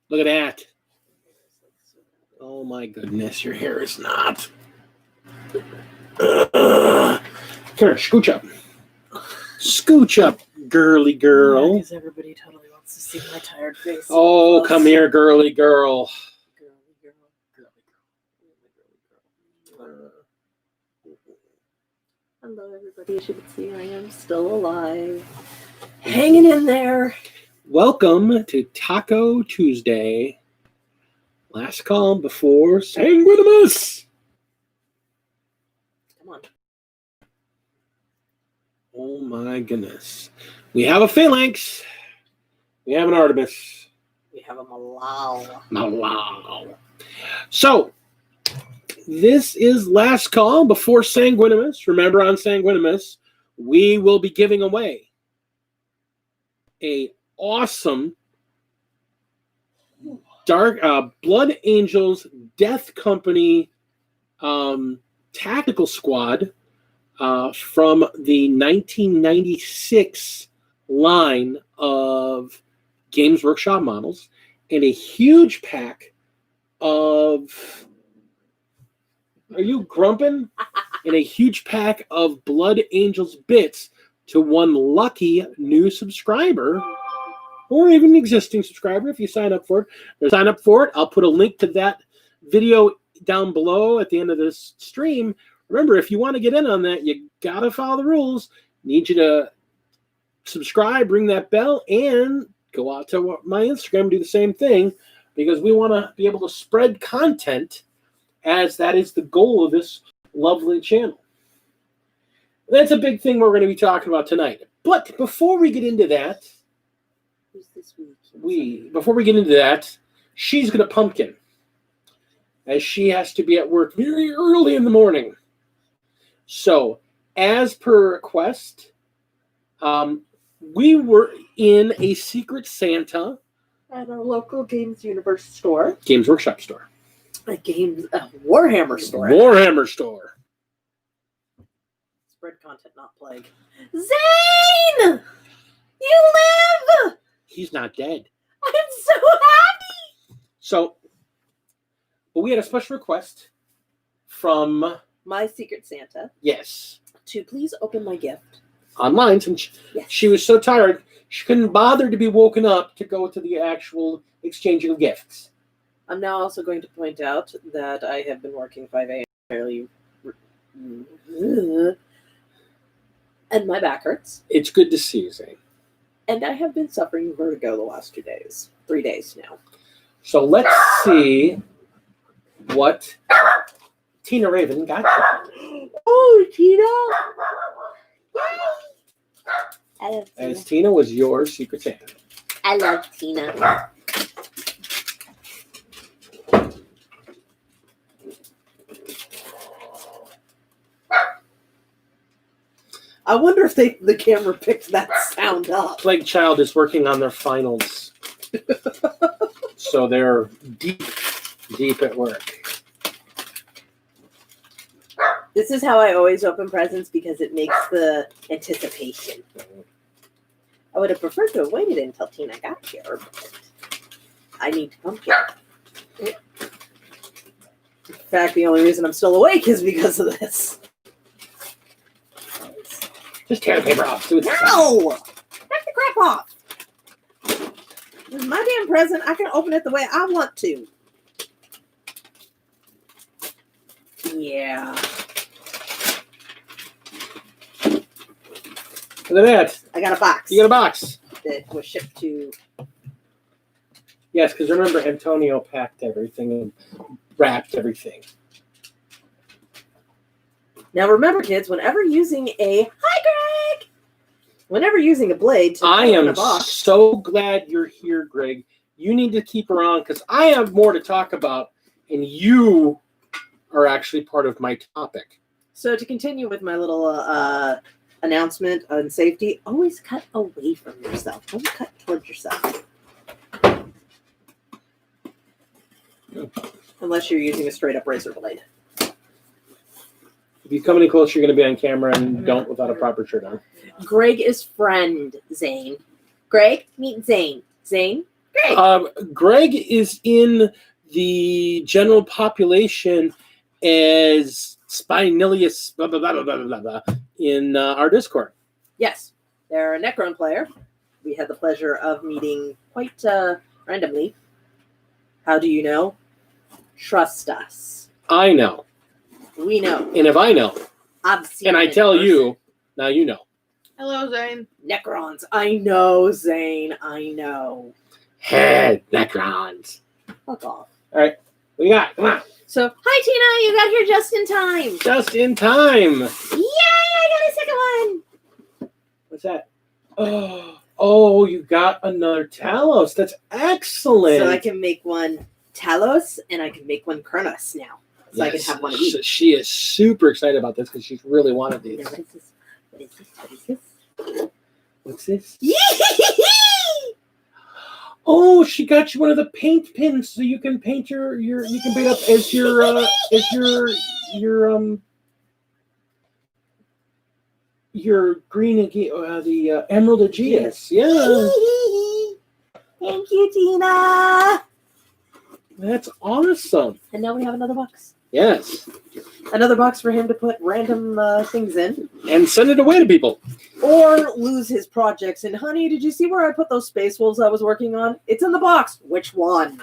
Look at that. Oh my goodness, your hair is not. Come here, scooch up. Scooch up, girly girl. Because everybody totally wants to see my tired face. Oh, come here, girly girl. Hello, everybody. As you can see, I am still alive. Hanging in there. Welcome to Taco Tuesday. Last call before Sanguinimus. Come on. Oh my goodness. We have a Phalanx. We have an Artemis. We have a Malal. Malal. So, this is last call before Sanguinimus. Remember, on Sanguinimus, we will be giving away a awesome Dark Blood Angels Death Company tactical squad from the 1996 line of Games Workshop models, and a huge pack of, are you grumping? And a huge pack of Blood Angels bits to one lucky new subscriber, or even existing subscriber if you sign up for it. Sign up for it. I'll put a link to that video down below at the end of this stream. Remember, if you want to get in on that, you got to follow the rules. Need you to subscribe, ring that bell, and go out to my Instagram, do the same thing, because we want to be able to spread content, as that is the goal of this lovely channel. That's a big thing we're going to be talking about tonight. But before we get into that, This week? before we get into that, she's going to pumpkin, as she has to be at work very early in the morning. So, as per request, we were in a Secret Santa At a local Games Universe store. Games Workshop store. A Warhammer store. Warhammer store. Spread content, not plague. Zane! You live! He's not dead. I'm so happy! So, but we had a special request from, My Secret Santa yes, to please open my gift. online, since Yes. she was so tired, she couldn't bother to be woken up to go to the actual exchanging of gifts. I'm now also going to point out that I have been working 5 a.m. fairly, and my back hurts. It's good to see you, Zane. And I have been suffering vertigo the last 2 days. 3 days now. So let's see what Tina Raven got you. Oh, Tina! I love Tina. As Tina was your Secret Santa. I love Tina. I wonder if the camera picked that sound up. Plague Child is working on their finals. So they're deep at work. This is how I always open presents, because it makes the anticipation. I would have preferred to have waited until Tina got here, but I need to pumpkin. In fact, the only reason I'm still awake is because of this. Just tear the paper off. Do it. No! Knock the crap off! This is my damn present. I can open it the way I want to. Yeah. Look at that. I got a box. You got a box. That was shipped to... Yes, because remember, Antonio packed everything and wrapped everything. Now remember, kids, whenever using a... Hi, Greg! Whenever using a blade to I open am a box... so glad you're here, Greg. You need to keep her on, because I have more to talk about, and you are actually part of my topic. So to continue with my little announcement on safety, always cut away from yourself. Don't cut towards yourself. Unless you're using a straight-up razor blade. If you come any closer, you're going to be on camera, and don't without a proper shirt on. Greg is friend, Zane. Greg, meet Zane. Zane, Greg is in the general population as Spinilius blah, blah, blah, blah, blah, blah, blah, in our Discord. Yes, they're a Necron player. We had the pleasure of meeting quite randomly. How do you know? Trust us. I know. We know. And if I know, I've seen and I it in tell person. you, now you know. Hello, Zane. Necrons. I know, Zane. I know. Hey, Necrons. Fuck off. All right, what you got? Come on. So, hi, Tina. You got here just in time. Just in time. Yay! I got a second one. What's that? Oh, you got another Talos. That's excellent. So I can make one Talos and I can make one Kronos now. So I can have one of each. So she is super excited about this because she's really wanted these. Now, what is this? What is this? What is this? What's this? Yee! Oh, she got you one of the paint pins so you can paint you can paint up as your green the Emerald Aegeus. Yeah. Thank you, Tina. That's awesome. And now we have another box. Yes. Another box for him to put random things in. And send it away to people. Or lose his projects. And honey, did you see where I put those space wolves I was working on? It's in the box. Which one?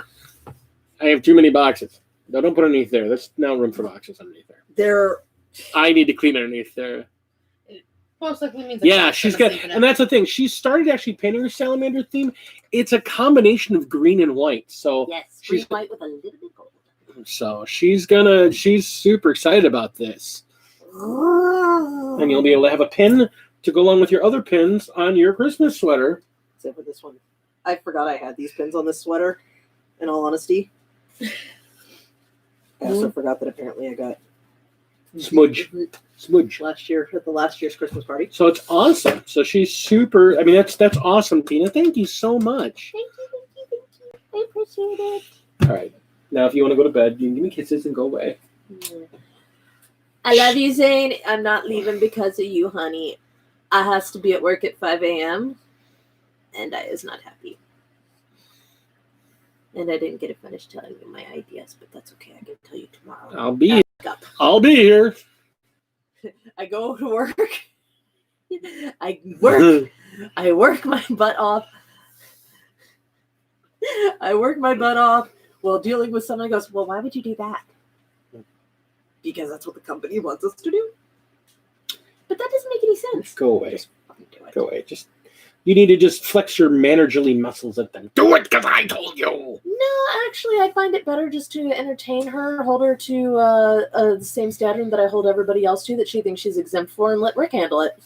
I have too many boxes. No, don't put underneath there. There's no room for boxes underneath there. I need to clean underneath there. Most likely means yeah, she's got, and that's the thing. She started actually painting her salamander theme. It's a combination of green and white. So yes, green white with a little bit gold. So she's super excited about this. Oh. And you'll be able to have a pin to go along with your other pins on your Christmas sweater. Except for this one. I forgot I had these pins on this sweater, in all honesty. I also forgot that apparently I got smudge last year at the last year's Christmas party. So it's awesome. So she's super. I mean, that's awesome, Tina. Thank you so much. Thank you. I appreciate it. All right. Now, if you want to go to bed, you can give me kisses and go away. I love you, Zane. I'm not leaving because of you, honey. I has to be at work at 5 a.m. and I is not happy. And I didn't get to finish telling you my ideas, but that's okay. I can tell you tomorrow. I'll be here. I go to work. I work. I work my butt off. I work my butt off while dealing with someone who goes, well, why would you do that? Because that's what the company wants us to do. But that doesn't make any sense. Go away. Just fucking do it. Go away. You need to just flex your managerly muscles at them. Do it because I told you. No, actually, I find it better just to entertain her, hold her to the same standard that I hold everybody else to that she thinks she's exempt for, and let Rick handle it.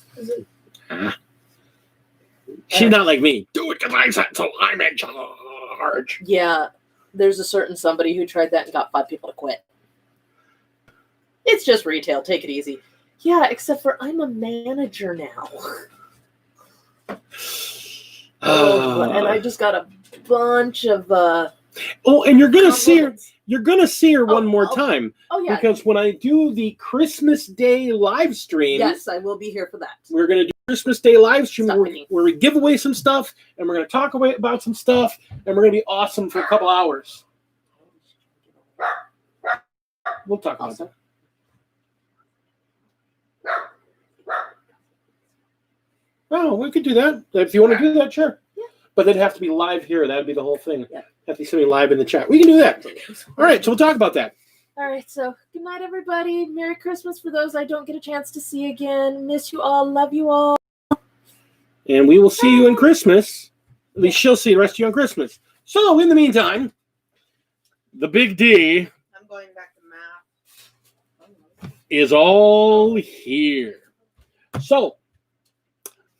She's not like me. Do it because I said so. I'm in charge. Yeah, there's a certain somebody who tried that and got 5 people to quit. It's just retail. Take it easy. Yeah, except for I'm a manager now. And I just got a bunch of and you're gonna see her. You're gonna see her one more time. Oh yeah. Because when I do the Christmas Day live stream, yes, I will be here for that. We're gonna do Christmas Day live stream where we give away some stuff and we're gonna talk about some stuff and we're gonna be awesome for a couple hours. We'll talk about that. Oh, we could do that. If you want to do that, sure. Yeah. But it'd have to be live here. That'd be the whole thing. Yeah. Have to be somebody live in the chat. We can do that. All right, so we'll talk about that. All right, so good night, everybody. Merry Christmas for those I don't get a chance to see again. Miss you all. Love you all. And we will see you in Christmas. At least she'll see the rest of you on Christmas. So, in the meantime, the Big D I'm going back to math. Is all here. So,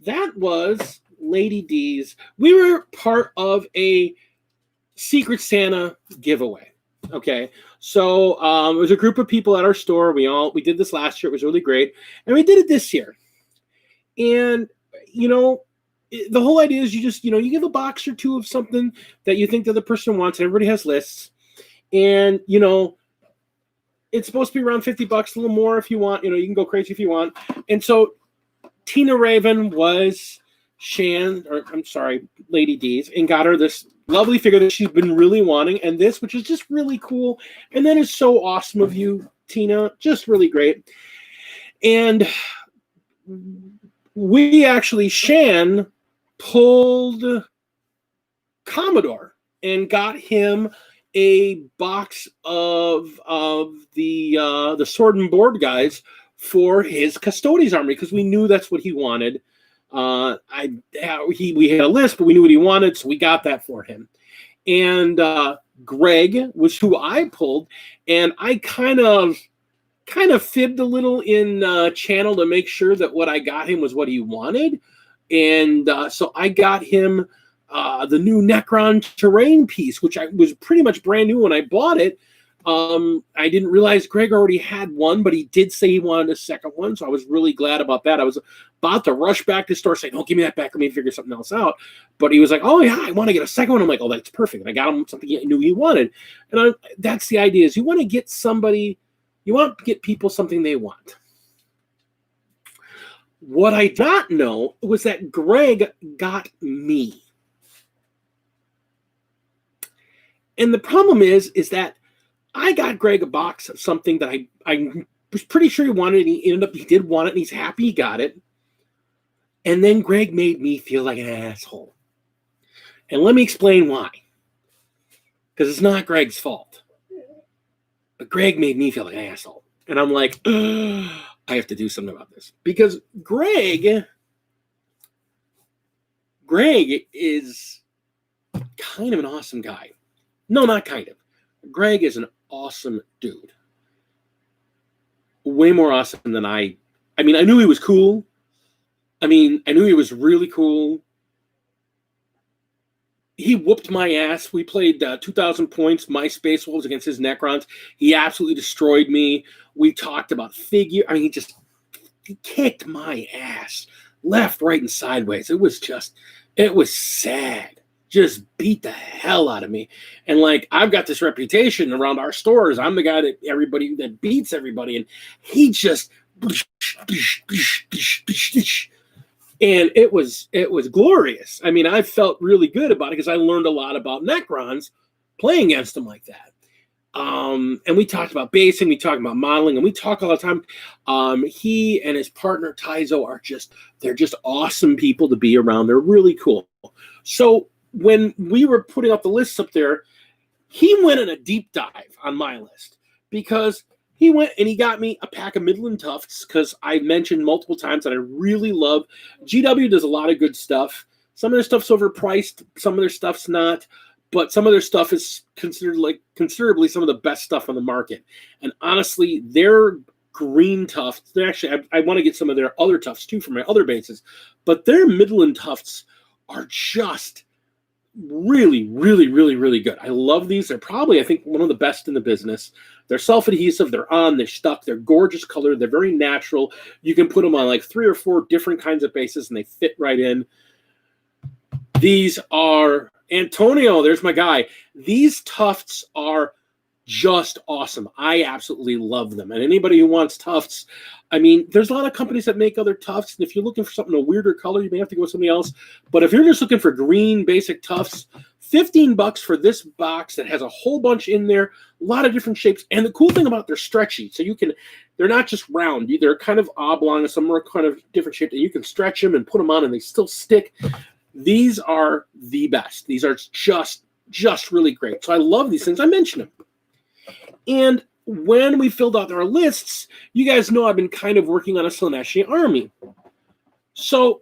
that was Lady D's. We were part of a Secret Santa giveaway. Okay, so it was a group of people at our store. We did this last year. It was really great, and we did it this year. And the whole idea is you give a box or two of something that you think the other person wants. And everybody has lists, and it's supposed to be around $50, a little more if you want. You can go crazy if you want. And so Tina Raven was Lady D's, and got her this lovely figure that she's been really wanting, and this, which is just really cool, and that is so awesome of you, Tina. Just really great. And we actually, Shan pulled Commodore and got him a box of the sword and board guys for his Custodes army because we knew that's what he wanted. We had a list, but we knew what he wanted, so we got that for him. And Greg was who I pulled, and I kind of fibbed a little in channel to make sure that what I got him was what he wanted. And so I got him the new Necron Terrain piece, which was pretty much brand new when I bought it. I didn't realize Greg already had one, but he did say he wanted a second one, so I was really glad about that. I was about to rush back to the store saying, "Oh, give me that back. Let me figure something else out." But he was like, "Oh, yeah, I want to get a second one." I'm like, "Oh, that's perfect." And I got him something he knew he wanted. And that's the idea, is you want to get people something they want. What I did not know was that Greg got me. And the problem is that I got Greg a box of something that I was pretty sure he wanted, and he did want it, and he's happy he got it. And then Greg made me feel like an asshole. And let me explain why. Because it's not Greg's fault. But Greg made me feel like an asshole. And I'm like, I have to do something about this. Because Greg is kind of an awesome guy. No, not kind of. Greg is an awesome dude. Way more awesome than I knew he was cool. I knew he was really cool. He whooped my ass. We played 2,000 points, my Space Wolves against his Necrons. He absolutely destroyed me. We talked about figure. He kicked my ass left, right, and sideways. It was sad. Just beat the hell out of me. And I've got this reputation around our stores. I'm the guy that beats everybody. And he just, and it was glorious. I felt really good about it because I learned a lot about Necrons playing against them like that. And we talked about basing, we talked about modeling, and we talk all the time. He and his partner Taizo they're just awesome people to be around. They're really cool. So when we were putting up the lists up there, he went in a deep dive on my list because he went and he got me a pack of Midland Tufts because I mentioned multiple times that I really love. GW does a lot of good stuff. Some of their stuff's overpriced. Some of their stuff's not. But some of their stuff is considered considerably some of the best stuff on the market. And honestly, their green tufts, I want to get some of their other tufts too from my other bases. But their Midland Tufts are just really, really, really, really good. I love these. They're probably, I think, one of the best in the business. They're self-adhesive. They're stuck. They're gorgeous color. They're very natural. You can put them on 3 or 4 different kinds of bases, and they fit right in. These are Antonio. There's my guy. These tufts are just awesome. I absolutely love them. And anybody who wants tufts, there's a lot of companies that make other tufts. And if you're looking for something a weirder color, you may have to go with something else. But if you're just looking for green basic tufts, $15 for this box that has a whole bunch in there, a lot of different shapes. And the cool thing about they're stretchy. So they're not just round. They're kind of oblong and some are kind of different shapes. And you can stretch them and put them on and they still stick. These are the best. These are just really great. So I love these things. I mentioned them. And when we filled out our lists, you guys know I've been kind of working on a Slaaneshi army. So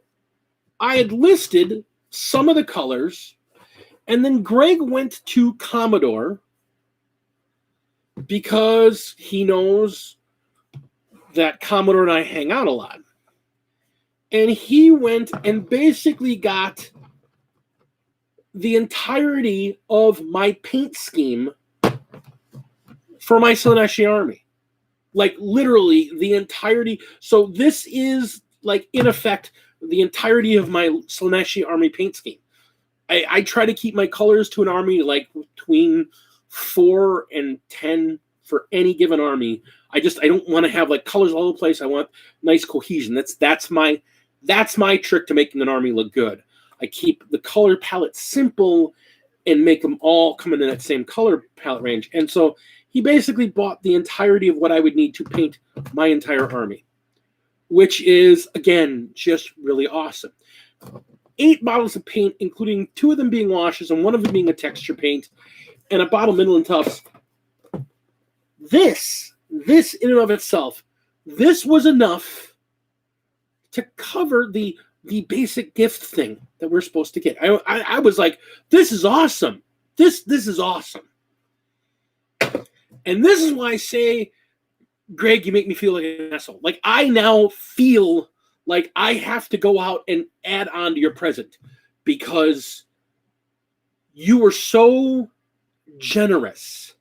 I had listed some of the colors, and then Greg went to Commodore because he knows that Commodore and I hang out a lot. And he went and basically got the entirety of my paint scheme for my Slaaneshi army. Literally the entirety. So this is, in effect, the entirety of my Slaaneshi army paint scheme. I try to keep my colors to an army between 4 and 10 for any given army. I don't want to have colors all over the place. I want nice cohesion. That's my trick to making an army look good. I keep the color palette simple and make them all come in that same color palette range. And so he basically bought the entirety of what I would need to paint my entire army, which is, again, just really awesome. 8 bottles of paint, including 2 of them being washes and 1 of them being a texture paint, and a bottle of Midland Tufts. This in and of itself, this was enough to cover the basic gift thing that we're supposed to get. I was like, this is awesome. This is awesome. And this is why I say, Greg, you make me feel like an asshole. Like, I now feel like I have to go out and add on to your present because you were so generous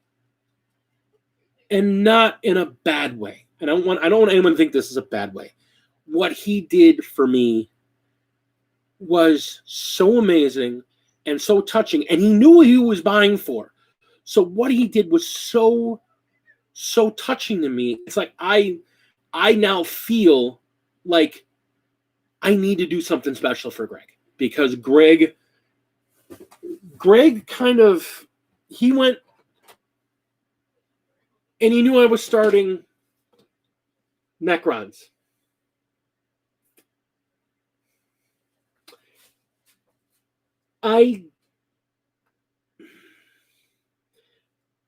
and not in a bad way. And I don't want anyone to think this is a bad way. What he did for me was so amazing and so touching, and he knew what he was buying for. So what he did was so touching to me. It's like I now feel like I need to do something special for Greg, because Greg kind of, he went and he knew I was starting Necrons.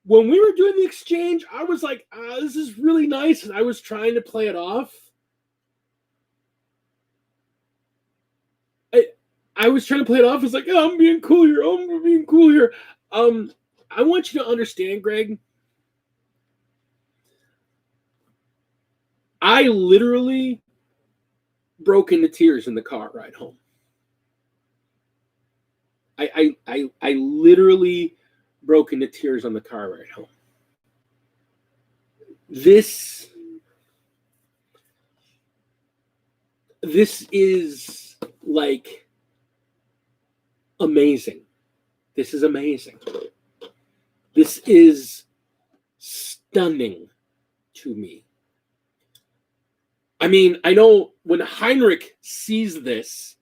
When we were doing the exchange, I was like, this is really nice. And I was trying to play it off. I was trying to play it off. It's like, oh, I'm being cool here. Oh, I'm being cool here. I want you to understand, Greg. I literally broke into tears in the car ride home. I literally broke into tears on the car ride home. This is like amazing. This is amazing. This is stunning to me. I mean, I know when Heinrich sees this,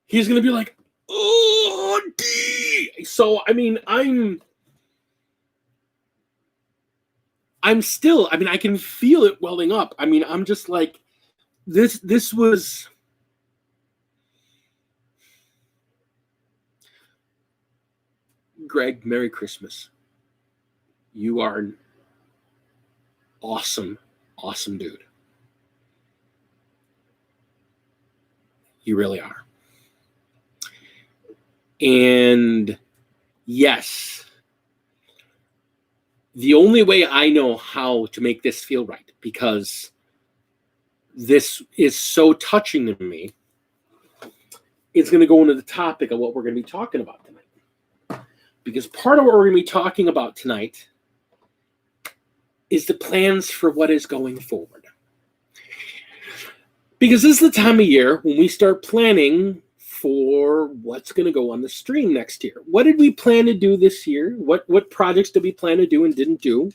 he's going to be like, oh, D. So, I mean, I'm still, I mean, I can feel it welling up. I mean, I'm just like, this was, Greg, Merry Christmas. You are an awesome, awesome dude. You really are. And yes, the only way I know how to make this feel right, because this is so touching to me, is going to go into the topic of what we're going to be talking about tonight. Because part of what we're going to be talking about tonight is the plans for what is going forward. Because this is the time of year when we start planning for what's going to go on the stream next year. What did we plan to do this year? What projects did we plan to do and didn't do?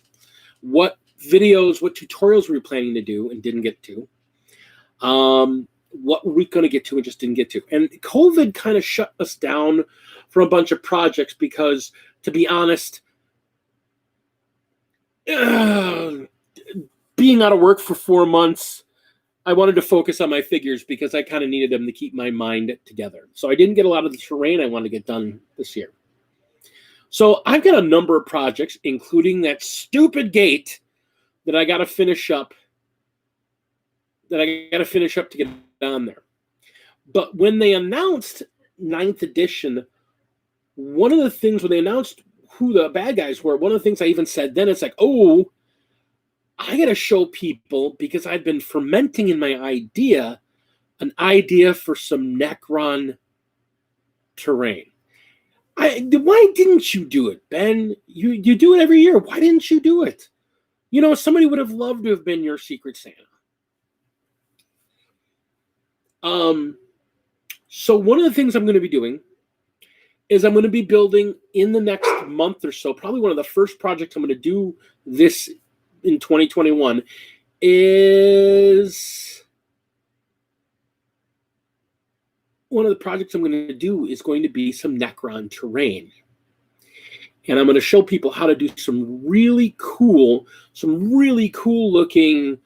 What videos, what tutorials were we planning to do and didn't get to? What were we going to get to and just didn't get to? And COVID kind of shut us down from a bunch of projects because, to be honest, being out of work for 4 months, I wanted to focus on my figures because I kind of needed them to keep my mind together. So I didn't get a lot of the terrain I wanted to get done this year. So I've got a number of projects, including that stupid gate that I got to finish up, to get on there. But when they announced 9th edition, one of the things when they announced who the bad guys were, one of the things I even said then, it's like, oh, I got to show people, because I've been fermenting in my idea, an idea for some Necron Terrain. Why didn't you do it, Ben? You do it every year. Why didn't you do it? You know, somebody would have loved to have been your Secret Santa. So one of the things I'm going to be doing is I'm going to be building in the next month or so, probably one of the first projects I'm going to do this in 2021 is one of the projects I'm going to do is going to be some Necron Terrain. And I'm going to show people how to do some really cool looking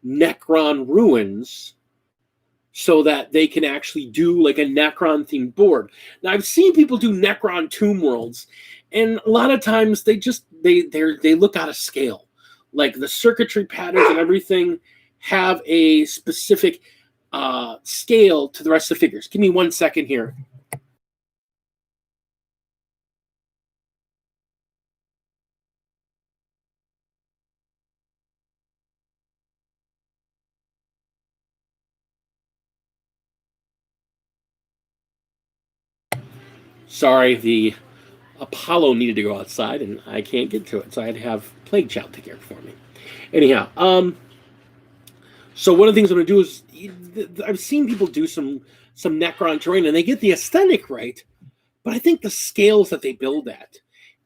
Necron ruins so that they can actually do like a Necron themed board. Now I've seen people do Necron Tomb Worlds, and a lot of times they look out of scale. Like the circuitry patterns and everything have a specific scale to the rest of the figures. Give me 1 second here. Sorry, the Apollo needed to go outside, and I can't get to it, so I had to have Plague Child take care for me. Anyhow, so one of the things I'm going to do is, I've seen people do some Necron Terrain, and they get the aesthetic right, but I think the scales that they build at,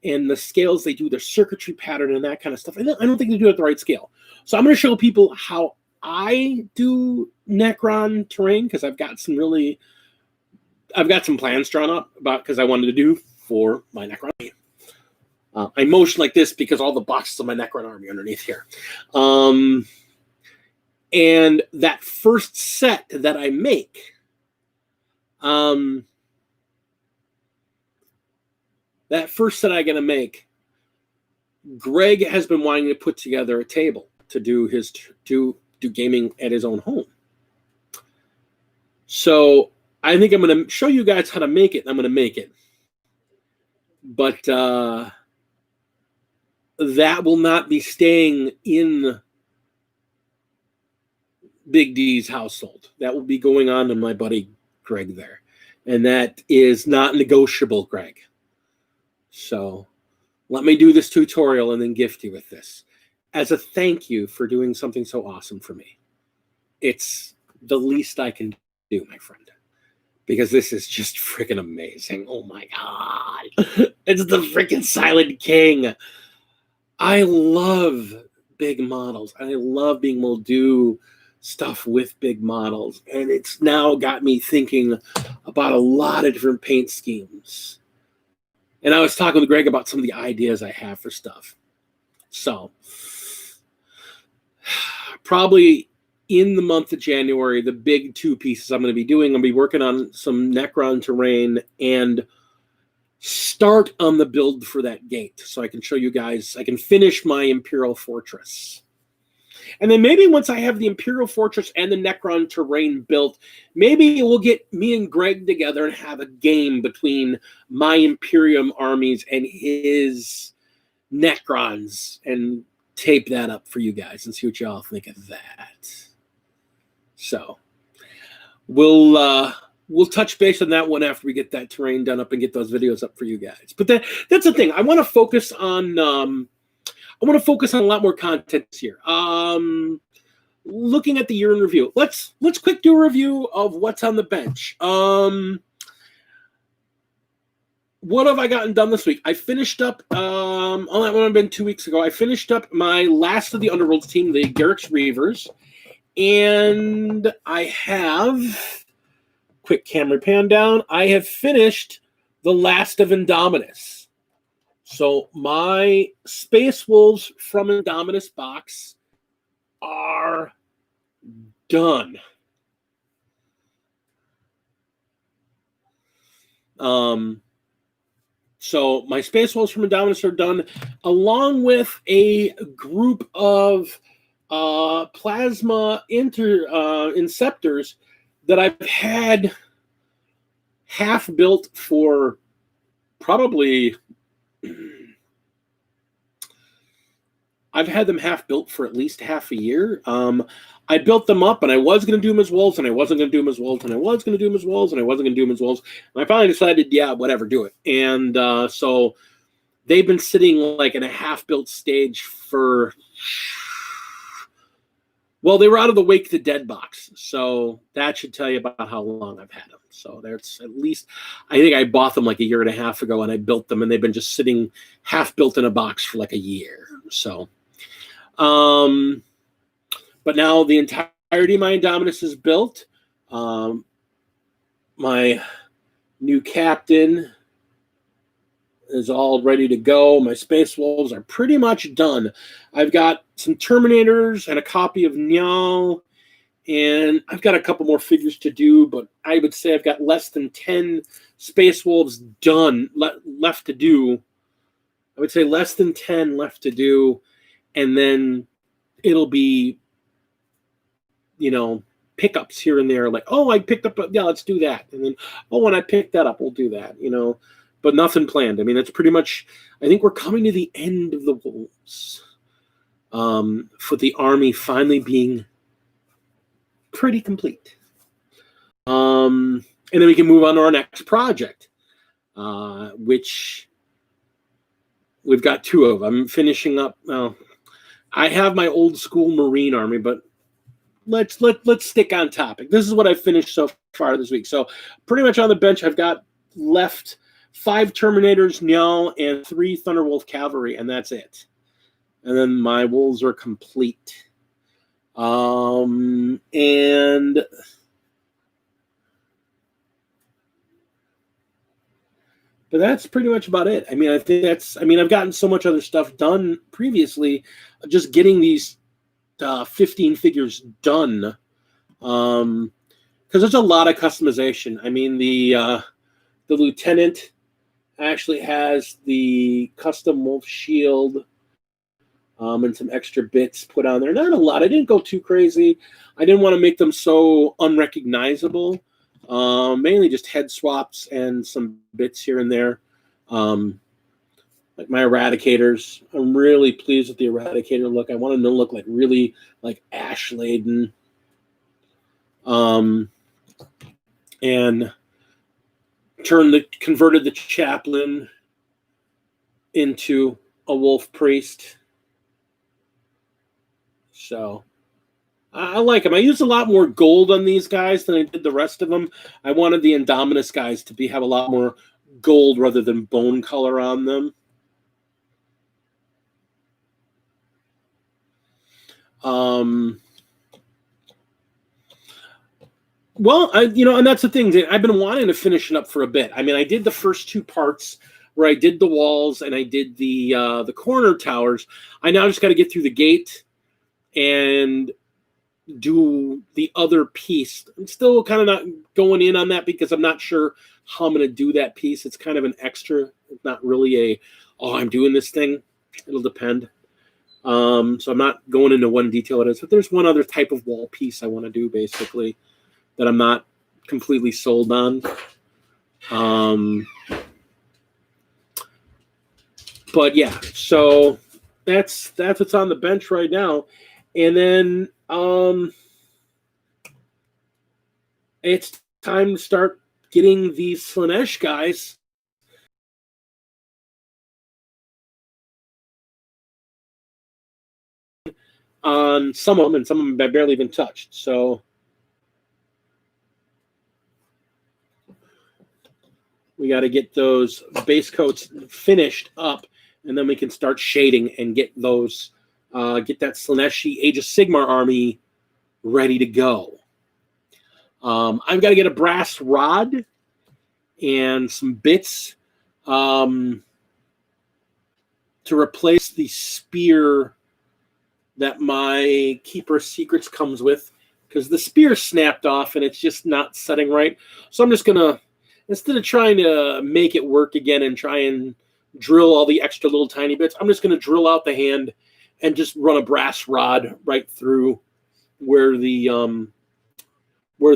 and the scales they do, their circuitry pattern and that kind of stuff, I don't think they do it at the right scale. So I'm going to show people how I do Necron Terrain, because I've got some plans drawn up about, because I wanted to do for my Necron army. I motion like this because all the boxes of my Necron army are underneath here. And that first set that I make, Greg has been wanting to put together a table to do do gaming at his own home. So I think I'm going to show you guys how to make it, and I'm going to make it. But that will not be staying in Big D's household. That will be going on to my buddy Greg there. And that is not negotiable, Greg. So let me do this tutorial and then gift you with this as a thank you for doing something so awesome for me. It's the least I can do, my friend. Because this is just freaking amazing. Oh my God. It's the freaking Silent King. I love big models. I love being able to do stuff with big models. And it's now got me thinking about a lot of different paint schemes. And I was talking with Greg about some of the ideas I have for stuff. So, probably in the month of January, the big two pieces I'm going to be doing, I'm going to be working on some Necron Terrain and start on the build for that gate. So I can show you guys, I can finish my Imperial Fortress. And then maybe once I have the Imperial Fortress and the Necron Terrain built, maybe we'll get me and Greg together and have a game between my Imperium armies and his Necrons and tape that up for you guys and see what y'all think of that. So we'll touch base on that one after we get that terrain done up and get those videos up for you guys. But that's the thing. I want to focus on a lot more content this year. Looking at the year in review. Let's quick do a review of what's on the bench. What have I gotten done this week? I finished up that would have been 2 weeks ago. I finished up my last of the Underworlds team, the Garrick's Reavers. And I have, quick camera pan down, I have finished the last of Indominus. So my Space Wolves from Indominus box are done. So my Space Wolves from Indominus are done, along with a group of plasma inceptors that I've had half built for probably, I've had them half built for at least half a year. I built them up, and I was going to do them as wolves, and I wasn't going to do them as wolves, and I was going to do them as wolves, and I wasn't going to do them as wolves. And I finally decided, yeah, whatever, do it. And so they've been sitting like in a half-built stage for, well, they were out of the Wake the Dead box. So that should tell you about how long I've had them. So there's at least, I think I bought them like a year and a half ago, and I built them, and they've been just sitting half-built in a box for like a year. So, but now the entirety of my Indominus is built. My new captain, is all ready to go. My Space Wolves are pretty much done. I've got some Terminators and a copy of Nyal, and I've got a couple more figures to do, but I would say I've got less than 10 Space Wolves done, left to do. I would say less than 10 left to do, and then it'll be, pickups here and there, like, oh, I picked up, yeah, let's do that. And then, oh, when I picked that up, we'll do that, but nothing planned. I mean, it's pretty much, I think we're coming to the end of the Wolves, for the army finally being pretty complete. And then we can move on to our next project, which we've got two of. I'm finishing up. Well, I have my old school Marine army, but let's stick on topic. This is what I've finished so far this week. So pretty much on the bench, I've got left 5 Terminators, Nyal, and 3 Thunderwolf Cavalry, and that's it. And then my Wolves are complete. And but that's pretty much about it. I mean, I've gotten so much other stuff done previously, just getting these 15 figures done, because there's a lot of customization. I mean, the Lieutenant actually has the custom wolf shield, and some extra bits put on there. Not a lot. I didn't go too crazy. I didn't want to make them so unrecognizable. Mainly just head swaps and some bits here and there. Like my Eradicators. I'm really pleased with the Eradicator look. I want them to look like really like ash laden. And converted the Chaplain into a Wolf Priest. So I like them. I used a lot more gold on these guys than I did the rest of them. I wanted the Indominus guys to have a lot more gold rather than bone color on them. Well, and that's the thing. I've been wanting to finish it up for a bit. I mean, I did the first 2 parts where I did the walls and I did the corner towers. I now just got to get through the gate and do the other piece. I'm still kind of not going in on that because I'm not sure how I'm going to do that piece. It's kind of an extra. It's not really I'm doing this thing. It'll depend. So I'm not going into one detail it is, but there's one other type of wall piece I want to do basically that I'm not completely sold on. But yeah, so that's what's on the bench right now. And then it's time to start getting these Slaanesh guys on some of them, and some of them I barely even touched. So we got to get those base coats finished up, and then we can start shading and get those, get that Slaaneshi Age of Sigmar army ready to go. I've got to get a brass rod and some bits to replace the spear that my Keeper of Secrets comes with, because the spear snapped off and it's just not setting right. So I'm just going to, instead of trying to make it work again and try and drill all the extra little tiny bits, I'm just going to drill out the hand and just run a brass rod right through where the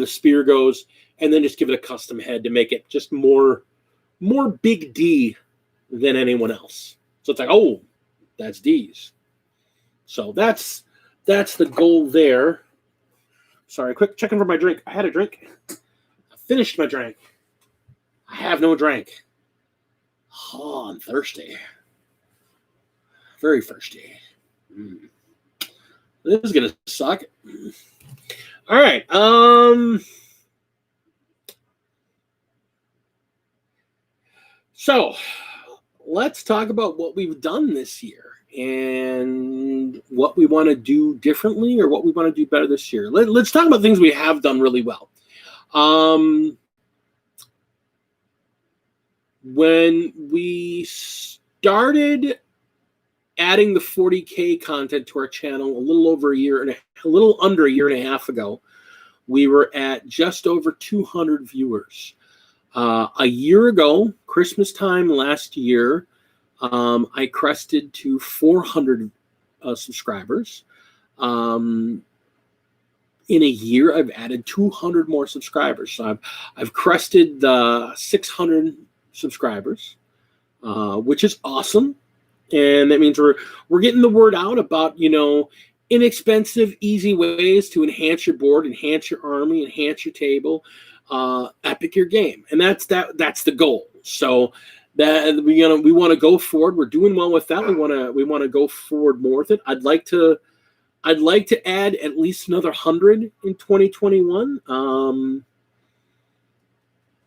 spear goes, and then just give it a custom head to make it just more Big D than anyone else. So it's like, oh, that's D's. So that's the goal there. Sorry, quick checking for my drink. I had a drink. I finished my drink. I have no drink. Oh, I'm thirsty. Very thirsty. This is gonna suck. All right. So let's talk about what we've done this year and what we want to do differently or what we want to do better this year. Let's talk about things we have done really well. when we started adding the 40K content to our channel a little under a year and a half ago, we were at just over 200 viewers. A year ago, Christmas time last year, I crested to 400 subscribers. In a year, I've added 200 more subscribers. So I've crested the 600 subscribers, which is awesome. And that means we're getting the word out about, inexpensive, easy ways to enhance your board, enhance your army, enhance your table, epic your game. And that's the goal. So that we want to go forward. We're doing well with that. We want to go forward more with it. I'd like to add at least another 100 in 2021.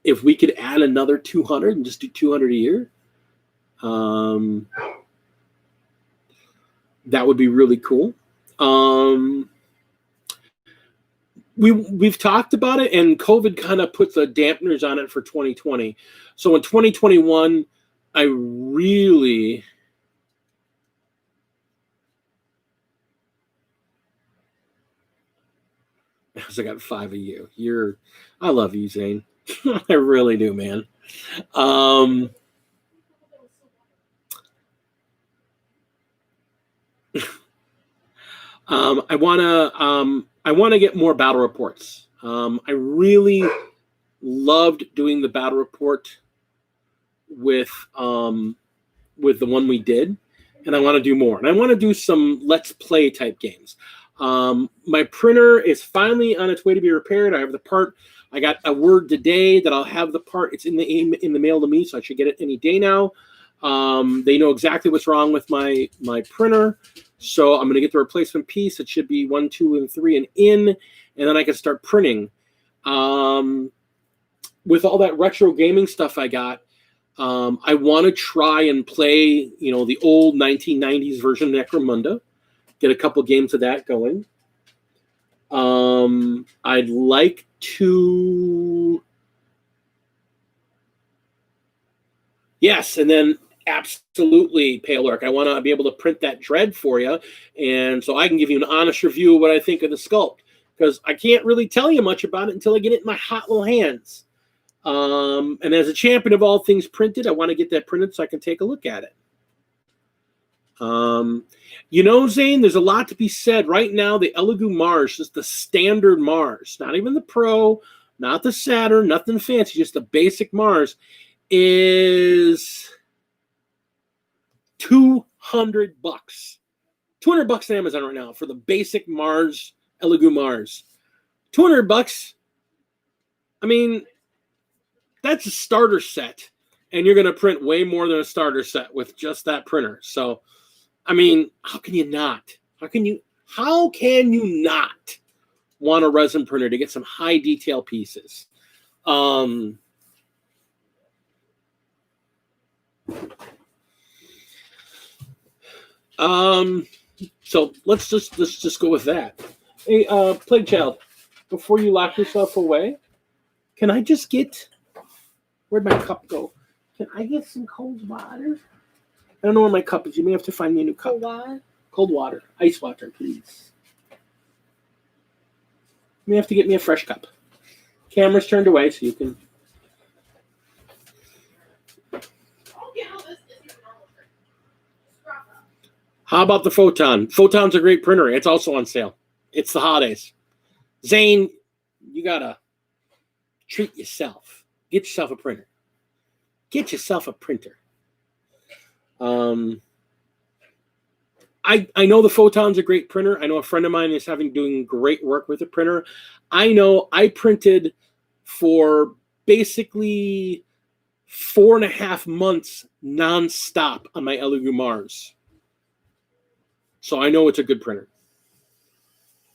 If we could add another 200 and just do 200 a year, that would be really cool. We've talked about it, and COVID kind of put the dampeners on it for 2020. So in 2021, I really I got 5 of you. I love you, Zane. I really do, man. I want to get more battle reports. I really loved doing the battle report with the one we did, and I want to do more. And I want to do some let's play type games. My printer is finally on its way to be repaired. I have the part. I got a word today that I'll have the part. It's in the mail to me, so I should get it any day now. They know exactly what's wrong with my printer. So I'm going to get the replacement piece. It should be 1, 2, and 3 and in, and then I can start printing. With all that retro gaming stuff I got, I want to try and play, the old 1990s version of Necromunda. Get a couple games of that going. I'd like to... Yes, and then absolutely, Pale-Lurk. I want to be able to print that dread for you, and so I can give you an honest review of what I think of the sculpt, because I can't really tell you much about it until I get it in my hot little hands. And as a champion of all things printed, I want to get that printed so I can take a look at it. Zane, there's a lot to be said. Right now, the Elegoo Mars, just the standard Mars, not even the Pro, not the Saturn, nothing fancy, just the basic Mars, is $200. $200 on Amazon right now for the basic Mars, Elegoo Mars. $200. I mean, that's a starter set, and you're going to print way more than a starter set with just that printer. So, I mean, how can you not? How can you not want a resin printer to get some high detail pieces? So let's just go with that. Hey, Plague Child, before you lock yourself away, can I just get, where'd my cup go? Can I get some cold water? I don't know where my cup is. You may have to find me a new cup. Cold water? Cold water. Ice water, please. You may have to get me a fresh cup. Camera's turned away, so you can. How about the Photon? Photon's a great printer. It's also on sale. It's the holidays. Zane, you gotta treat yourself. Get yourself a printer. Get yourself a printer. I know the Photon's a great printer. I know a friend of mine is doing great work with a printer. I know I printed for basically 4.5 months nonstop on my Elegoo Mars. So I know it's a good printer.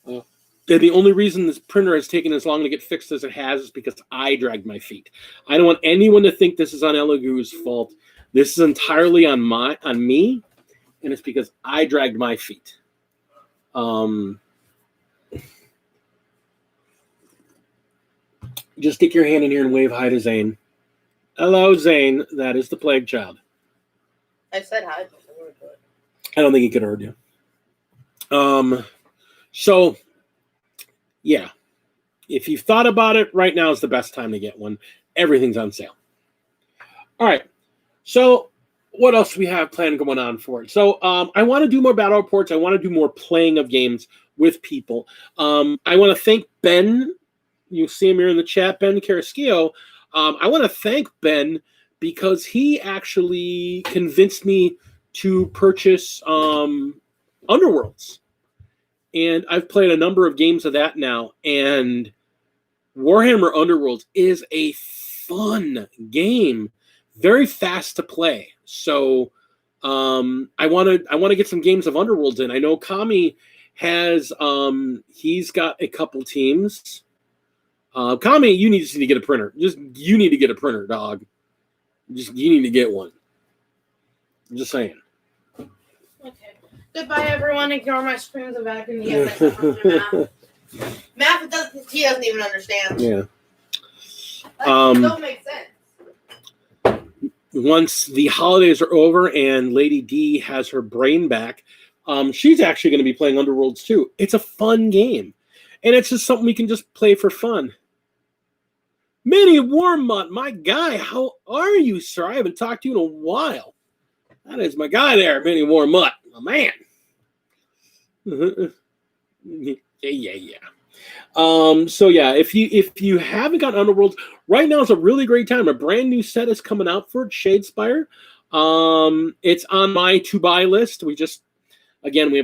And the only reason this printer has taken as long to get fixed as it has is because I dragged my feet. I don't want anyone to think this is on Elegoo's fault. This is entirely on me, and it's because I dragged my feet. Just stick your hand in here and wave hi to Zane. Hello, Zane. That is the Plague Child. I said hi before, but I don't think he could heard you. So, yeah. If you've thought about it, right now is the best time to get one. Everything's on sale. All right. So, what else do we have planned going on for it? So, I want to do more battle reports. I want to do more playing of games with people. I want to thank Ben. You see him here in the chat, Ben Carrasquillo. I want to thank Ben because he actually convinced me to purchase Underworlds. And I've played a number of games of that now. And Warhammer Underworlds is a fun game. Very fast to play. So I want to get some games of Underworlds in. I know Kami has he's got a couple teams. Kami, you need to get a printer. You need to get a printer, dog. You need to get one. I'm just saying. okay. Goodbye, everyone. Ignore my screams of agony. Yes, I math doesn't. He doesn't even understand. Yeah. That don't make sense. Once the holidays are over and Lady D has her brain back, she's actually going to be playing Underworlds too. It's a fun game, and it's just something we can just play for fun. Minnie Warmutt, my guy, how are you, sir? I haven't talked to you in a while. That is my guy there, Minnie Warmutt, my man. Yeah. So yeah, if you haven't got Underworlds, right now is a really great time. A brand new set is coming out for it, Shadespire. It's on my to buy list. We have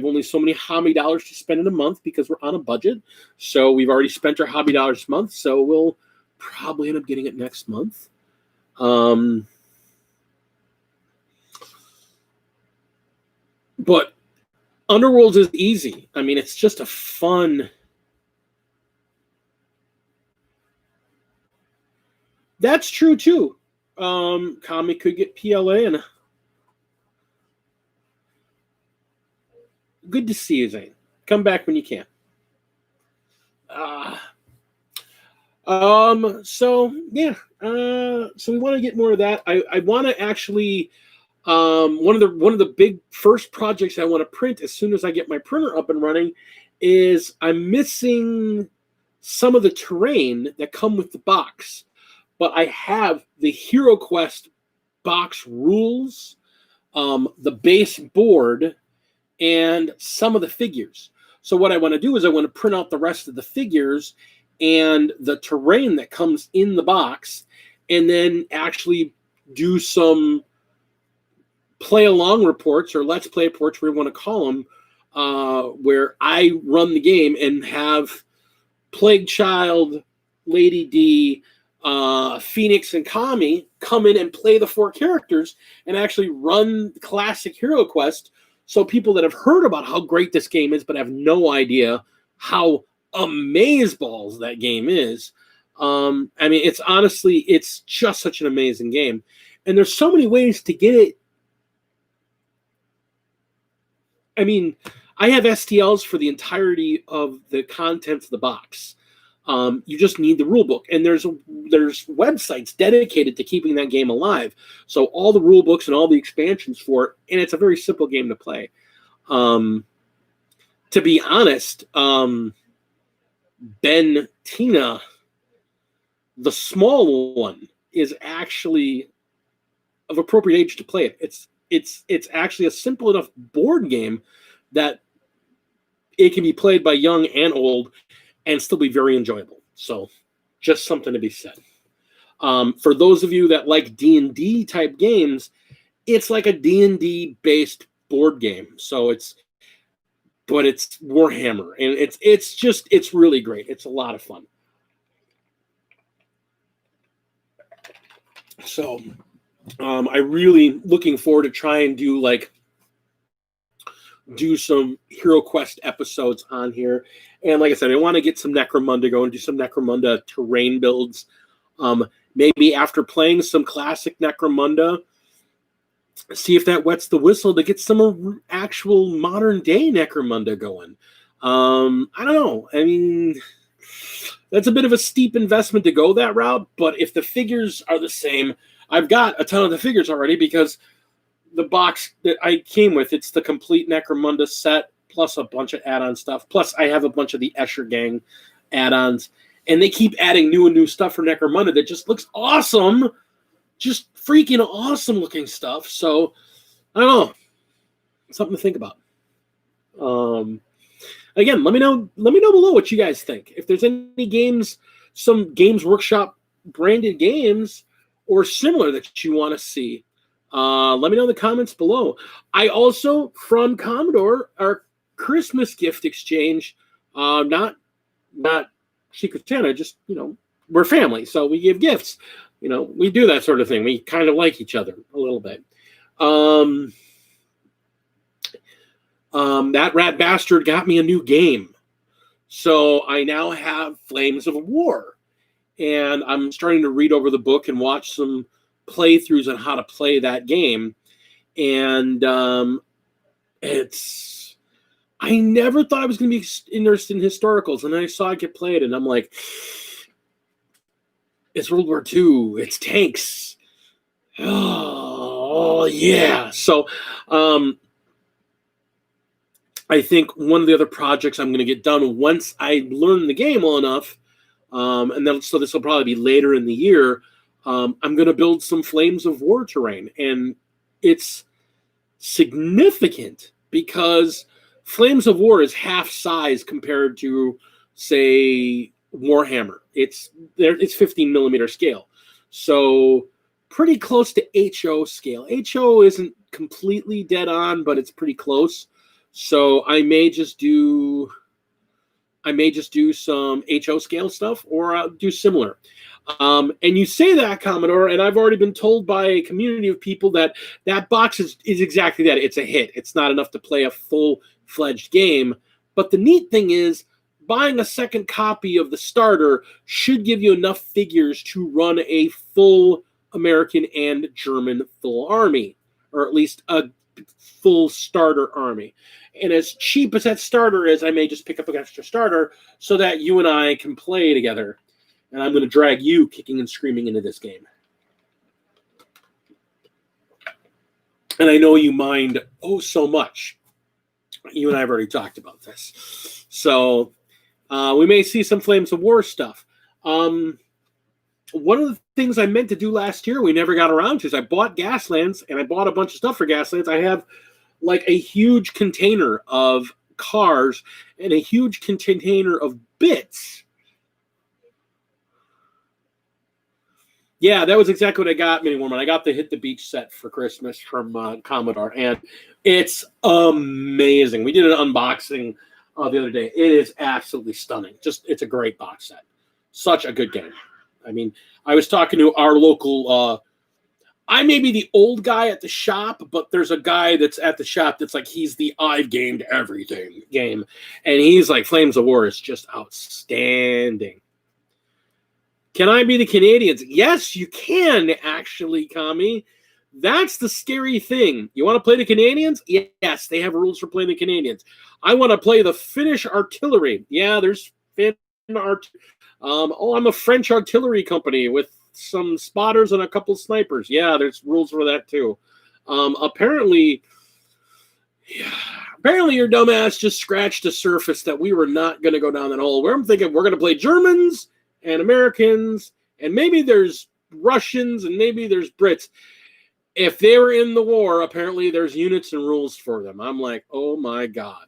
only so many hobby dollars to spend in a month because we're on a budget. So we've already spent our hobby dollars this month. So we'll probably end up getting it next month. But Underworlds is easy. I mean, it's just a fun. That's true too. Kami could get PLA and good to see you, Zane. Come back when you can. So yeah. So we want to get more of that. I want to actually one of the big first projects I want to print as soon as I get my printer up and running is I'm missing some of the terrain that come with the box. But I have the Hero Quest box rules, the base board, and some of the figures. So what I want to do is I want to print out the rest of the figures and the terrain that comes in the box, and then actually do some play-along reports or let's play reports, whatever you want to call them, where I run the game and have Plague Child, Lady D, Phoenix, and Kami come in and play the 4 characters and actually run the classic Hero Quest. So people that have heard about how great this game is but have no idea how amazeballs that game is. I mean, it's just such an amazing game. And there's so many ways to get it. I mean, I have STLs for the entirety of the contents of the box. You just need the rule book, and there's websites dedicated to keeping that game alive. So all the rule books and all the expansions for it, and it's a very simple game to play. To be honest, Ben Tina, the small one, is actually of appropriate age to play it. It's actually a simple enough board game that it can be played by young and old and still be very enjoyable. So just something to be said. For those of you that like D&D type games, it's like a D&D based board game. So it's Warhammer, and it's really great. It's a lot of fun. So I really looking forward to try and do some Hero Quest episodes on here. And like I said, I want to get some Necromunda going, do some Necromunda terrain builds. Maybe after playing some classic Necromunda, see if that wets the whistle to get some actual modern day Necromunda going. I don't know. I mean, that's a bit of a steep investment to go that route, but if the figures are the same, I've got a ton of the figures already because the box that I came with, it's the complete Necromunda set plus a bunch of add-on stuff. Plus, I have a bunch of the Escher Gang add-ons, and they keep adding new and new stuff for Necromunda that just looks awesome, just freaking awesome looking stuff. So I don't know, something to think about. Again, let me know below what you guys think. If there's any games, some Games Workshop branded games or similar that you want to see, let me know in the comments below. I also, from Commodore, our Christmas gift exchange, not Secret Santa, just, we're family, so we give gifts. We do that sort of thing. We kind of like each other a little bit. That rat bastard got me a new game. So I now have Flames of War. And I'm starting to read over the book and watch some playthroughs on how to play that game. And I never thought I was going to be interested in historicals. And then I saw it get played, and I'm like, it's World War II. It's tanks. Oh, yeah. So, I think one of the other projects I'm going to get done once I learn the game well enough, and then so this will probably be later in the year, I'm going to build some Flames of War terrain. And it's significant because Flames of War is half size compared to, say, Warhammer. It's 15 millimeter scale. So pretty close to HO scale. HO isn't completely dead on, but it's pretty close. So I may just do some HO scale stuff, or I'll do similar. And you say that, Commodore, and I've already been told by a community of people that box is exactly that. It's a hit. It's not enough to play a full-fledged game. But the neat thing is, buying a second copy of the starter should give you enough figures to run a full American and German full army, or at least a full starter army. And as cheap as that starter is, I may just pick up an extra starter so that you and I can play together. And I'm going to drag you kicking and screaming into this game. And I know you mind so much. You and I have already talked about this. So we may see some Flames of War stuff. One of the things I meant to do last year, we never got around to, is I bought Gaslands, and I bought a bunch of stuff for Gaslands. I have like a huge container of cars and a huge container of bits. Yeah, that was exactly what I got, Mini Woman. I got the Hit the Beach set for Christmas from Commodore, and it's amazing. We did an unboxing the other day. It is absolutely stunning. It's a great box set. Such a good game. I mean, I was talking to our local, I may be the old guy at the shop, but there's a guy that's at the shop that's like, he's the I've gamed everything game. And he's like, Flames of War is just outstanding. Can I be the Canadians? Yes, you can, actually, Kami. That's the scary thing. You want to play the Canadians? Yes, they have rules for playing the Canadians. I want to play the Finnish artillery. Yeah, there's Finn art. I'm a French artillery company with some spotters and a couple snipers. Yeah, there's rules for that too. Apparently your dumbass just scratched the surface that we were not going to go down that hole. Where I'm thinking we're going to play Germans and Americans, and maybe there's Russians, and maybe there's Brits. If they were in the war, apparently there's units and rules for them. I'm like, oh my God.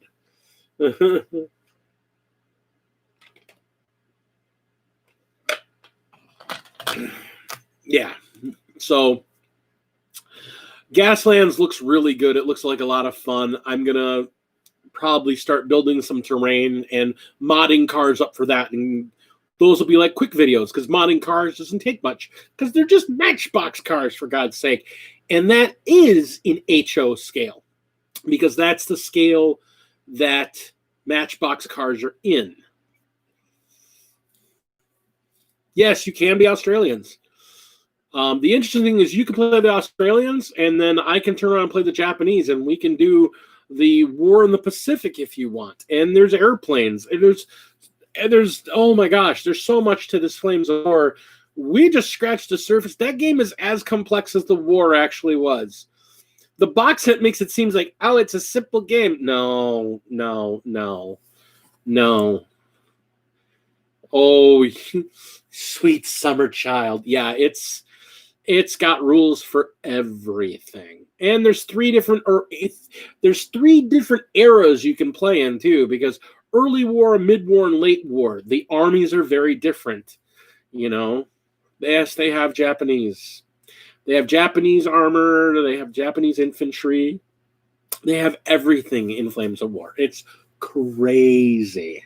Yeah, so Gaslands looks really good. It looks like a lot of fun. I'm going to probably start building some terrain and modding cars up for that. And those will be like quick videos because modding cars doesn't take much because they're just Matchbox cars, for God's sake. And that is in HO scale because that's the scale that Matchbox cars are in. Yes, you can be Australians. The interesting thing is you can play the Australians, and then I can turn around and play the Japanese, and we can do the War in the Pacific if you want. And there's airplanes. And there's oh my gosh, there's so much to this Flames of War we just scratched the surface. That game is as complex as the war actually was. The box set makes it seem like, oh, it's a simple game. No. Oh, sweet summer child. Yeah, it's got rules for everything. And there's three different eras you can play in too, because early war, mid war, and late war, the armies are very different. Yes, they have Japanese. They have Japanese armor. They have Japanese infantry. They have everything in Flames of War. It's crazy.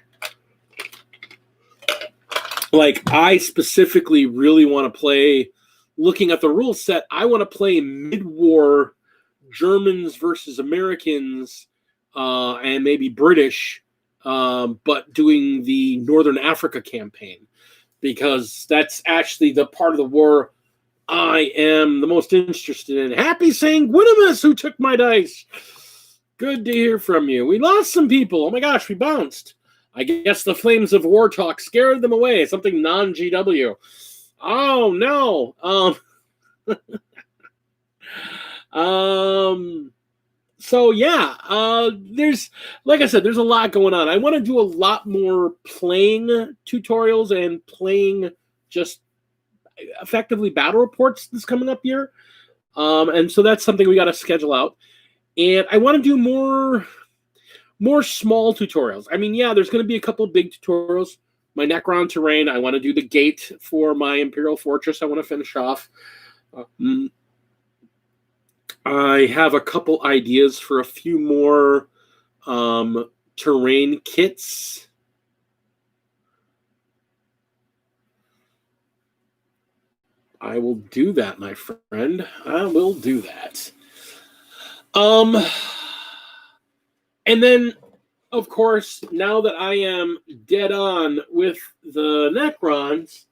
Like, I specifically really want to play, looking at the rule set, I want to play mid-war Germans versus Americans and maybe British, but doing the Northern Africa campaign, because that's actually the part of the war I am the most interested in. Happy Sanguinimus, who took my dice. Good to hear from you. We lost some people. Oh my gosh, we bounced. I guess the Flames of War talk scared them away. Something non-GW. Oh no. So yeah, there's, like I said, there's a lot going on. I want to do a lot more playing tutorials and playing just effectively battle reports this coming up year. And so that's something we got to schedule out. And I want to do more small tutorials. I mean, yeah, there's going to be a couple big tutorials. My Necron Terrain, I want to do the gate for my Imperial Fortress. I want to finish off. I have a couple ideas for a few more terrain kits. I will do that, my friend. I will do that. And then, of course, now that I am dead on with the Necrons,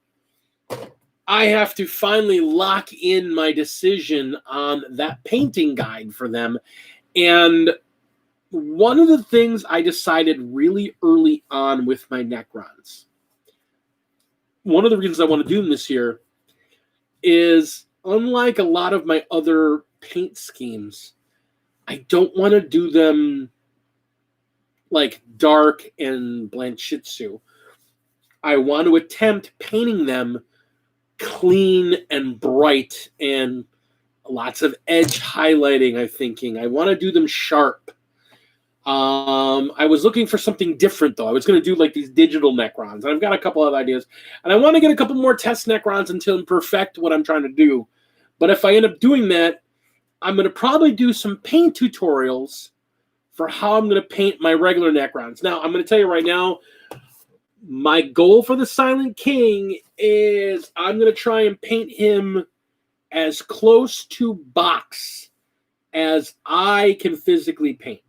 I have to finally lock in my decision on that painting guide for them. And one of the things I decided really early on with my Necrons, one of the reasons I want to do them this year is, unlike a lot of my other paint schemes, I don't want to do them like dark and Blanchitsu. I want to attempt painting them clean and bright and lots of edge highlighting. I want to do them sharp. I was looking for something different, though. I was going to do like these digital Necrons, and I've got a couple of ideas, and I want to get a couple more test Necrons until I perfect what I'm trying to do. But if I end up doing that, I'm going to probably do some paint tutorials for how I'm going to paint my regular Necrons. Now, I'm going to tell you right now, my goal for the Silent King is I'm going to try and paint him as close to box as I can physically paint.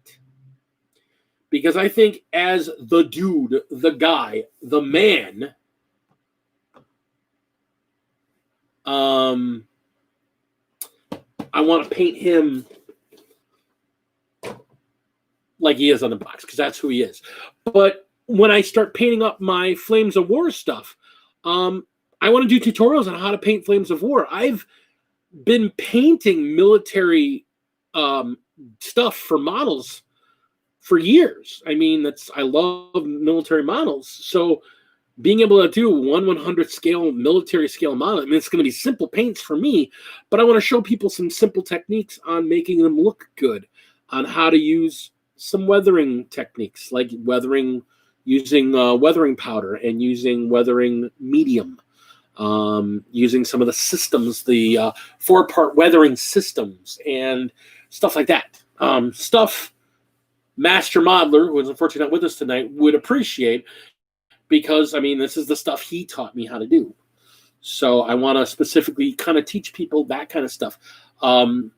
Because I think as the dude, the guy, the man, I want to paint him like he is on the box, because that's who he is. But when I start painting up my Flames of War stuff, I want to do tutorials on how to paint Flames of War. I've been painting military stuff for models for years. I mean, I love military models. So being able to do 1/100th scale military scale model, I mean, it's going to be simple paints for me, but I want to show people some simple techniques on making them look good, on how to use some weathering techniques, like using weathering powder and using weathering medium, using some of the systems, the 4-part weathering systems and stuff like that. Stuff Master Modeler, who is unfortunately not with us tonight, would appreciate, because, I mean, this is the stuff he taught me how to do. So I want to specifically kind of teach people that kind of stuff. I'm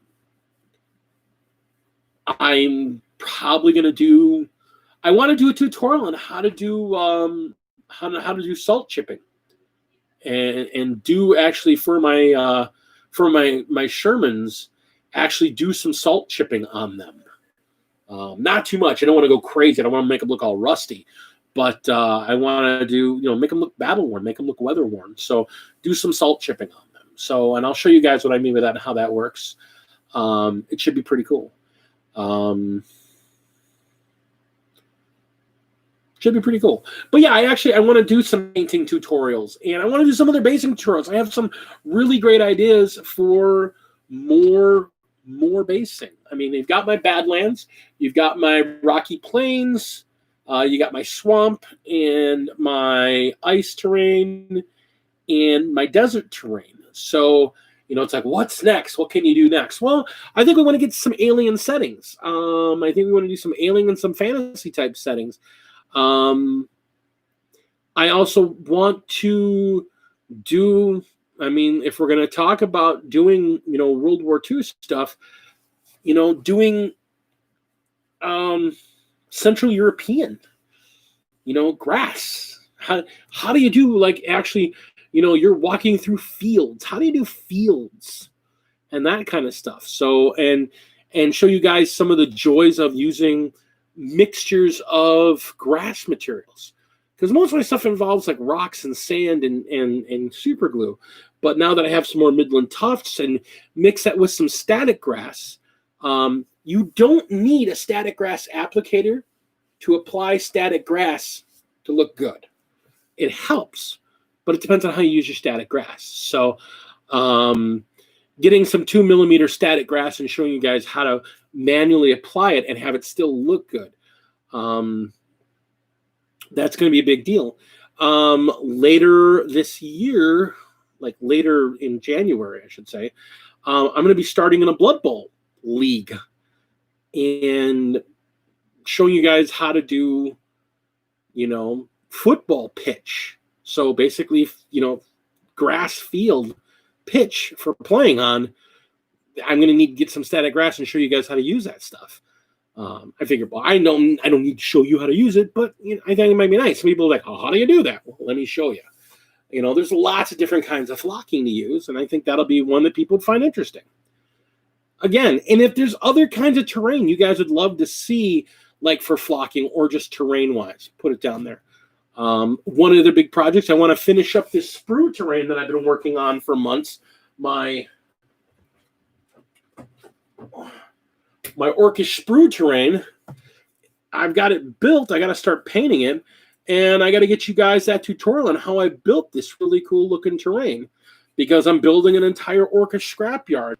probably going to do, I want to do a tutorial on how to do salt chipping, and do actually for my Shermans, actually do some salt chipping on them. Not too much. I don't want to go crazy. I don't want to make them look all rusty, But I want to do, make them look battle worn, make them look weather worn. So do some salt chipping on them. So, and I'll show you guys what I mean by that and how that works. It should be pretty cool. Should be pretty cool. But yeah, I want to do some painting tutorials, and I want to do some other basing tutorials. I have some really great ideas for more basing. I mean, you've got my Badlands, you've got my Rocky Plains, you got my swamp and my ice terrain and my desert terrain. So, it's like, what's next? What can you do next? Well, I think we want to get some alien settings. I think we want to do some alien and some fantasy type settings. I also want to do, if we're going to talk about doing, World War II stuff, doing Central European, grass. How do you do, like, actually, you're walking through fields. How do you do fields and that kind of stuff? So, and show you guys some of the joys of using mixtures of grass materials, because most of my stuff involves like rocks and sand and super glue. But now that I have some more Midland tufts and mix that with some static grass, you don't need a static grass applicator to apply static grass to look good. It helps, but it depends on how you use your static grass. So getting some 2 millimeter static grass and showing you guys how to manually apply it and have it still look good. That's going to be a big deal. Later this year, like later in January, I should say, I'm going to be starting in a Blood Bowl league and showing you guys how to do, football pitch. So basically, grass field pitch for playing on. I'm going to need to get some static grass and show you guys how to use that stuff. I figured, well, I don't need to show you how to use it, but I think it might be nice. Some people are like, oh, how do you do that? Well, let me show you. There's lots of different kinds of flocking to use, and I think that'll be one that people would find interesting. Again, and if there's other kinds of terrain you guys would love to see, like for flocking or just terrain-wise, put it down there. One of the big projects, I want to finish up this sprue terrain that I've been working on for months. My orcish sprue terrain, I've got it built. I got to start painting it, and I got to get you guys that tutorial on how I built this really cool looking terrain, because I'm building an entire orcish scrapyard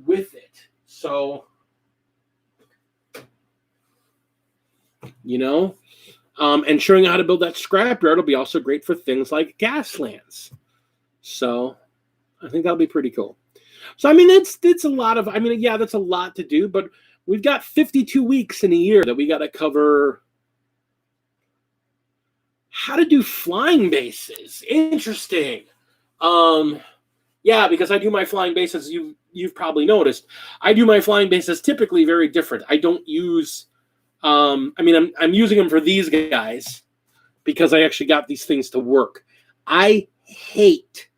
with it. So, and showing you how to build that scrapyard will be also great for things like Gaslands. So I think that'll be pretty cool. So, it's a lot of, that's a lot to do, but we've got 52 weeks in a year that we got to cover. How to do flying bases. Interesting. Yeah, because I do my flying bases, you've probably noticed. I do my flying bases typically very different. I don't use, I'm using them for these guys because I actually got these things to work. I hate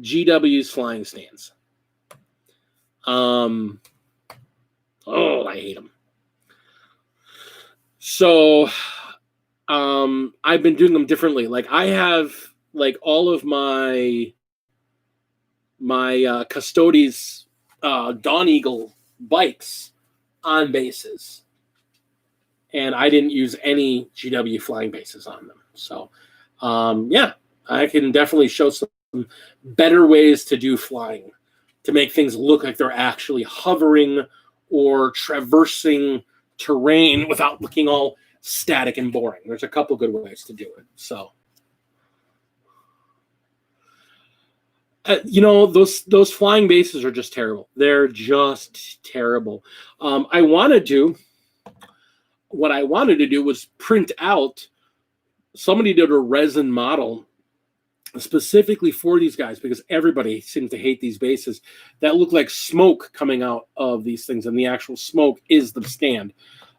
GW's flying stands. I hate them. So I've been doing them differently. Like I have like all of my Custodes Dawn Eagle bikes on bases, and I didn't use any GW flying bases on them. So yeah, I can definitely show some better ways to do flying to make things look like they're actually hovering or traversing terrain without looking all static and boring. There's a couple good ways to do it. So those flying bases are just terrible. They're just terrible. What I wanted to do was print out. Somebody did a resin model specifically for these guys because everybody seems to hate these bases that look like smoke coming out of these things, and the actual smoke is the stand.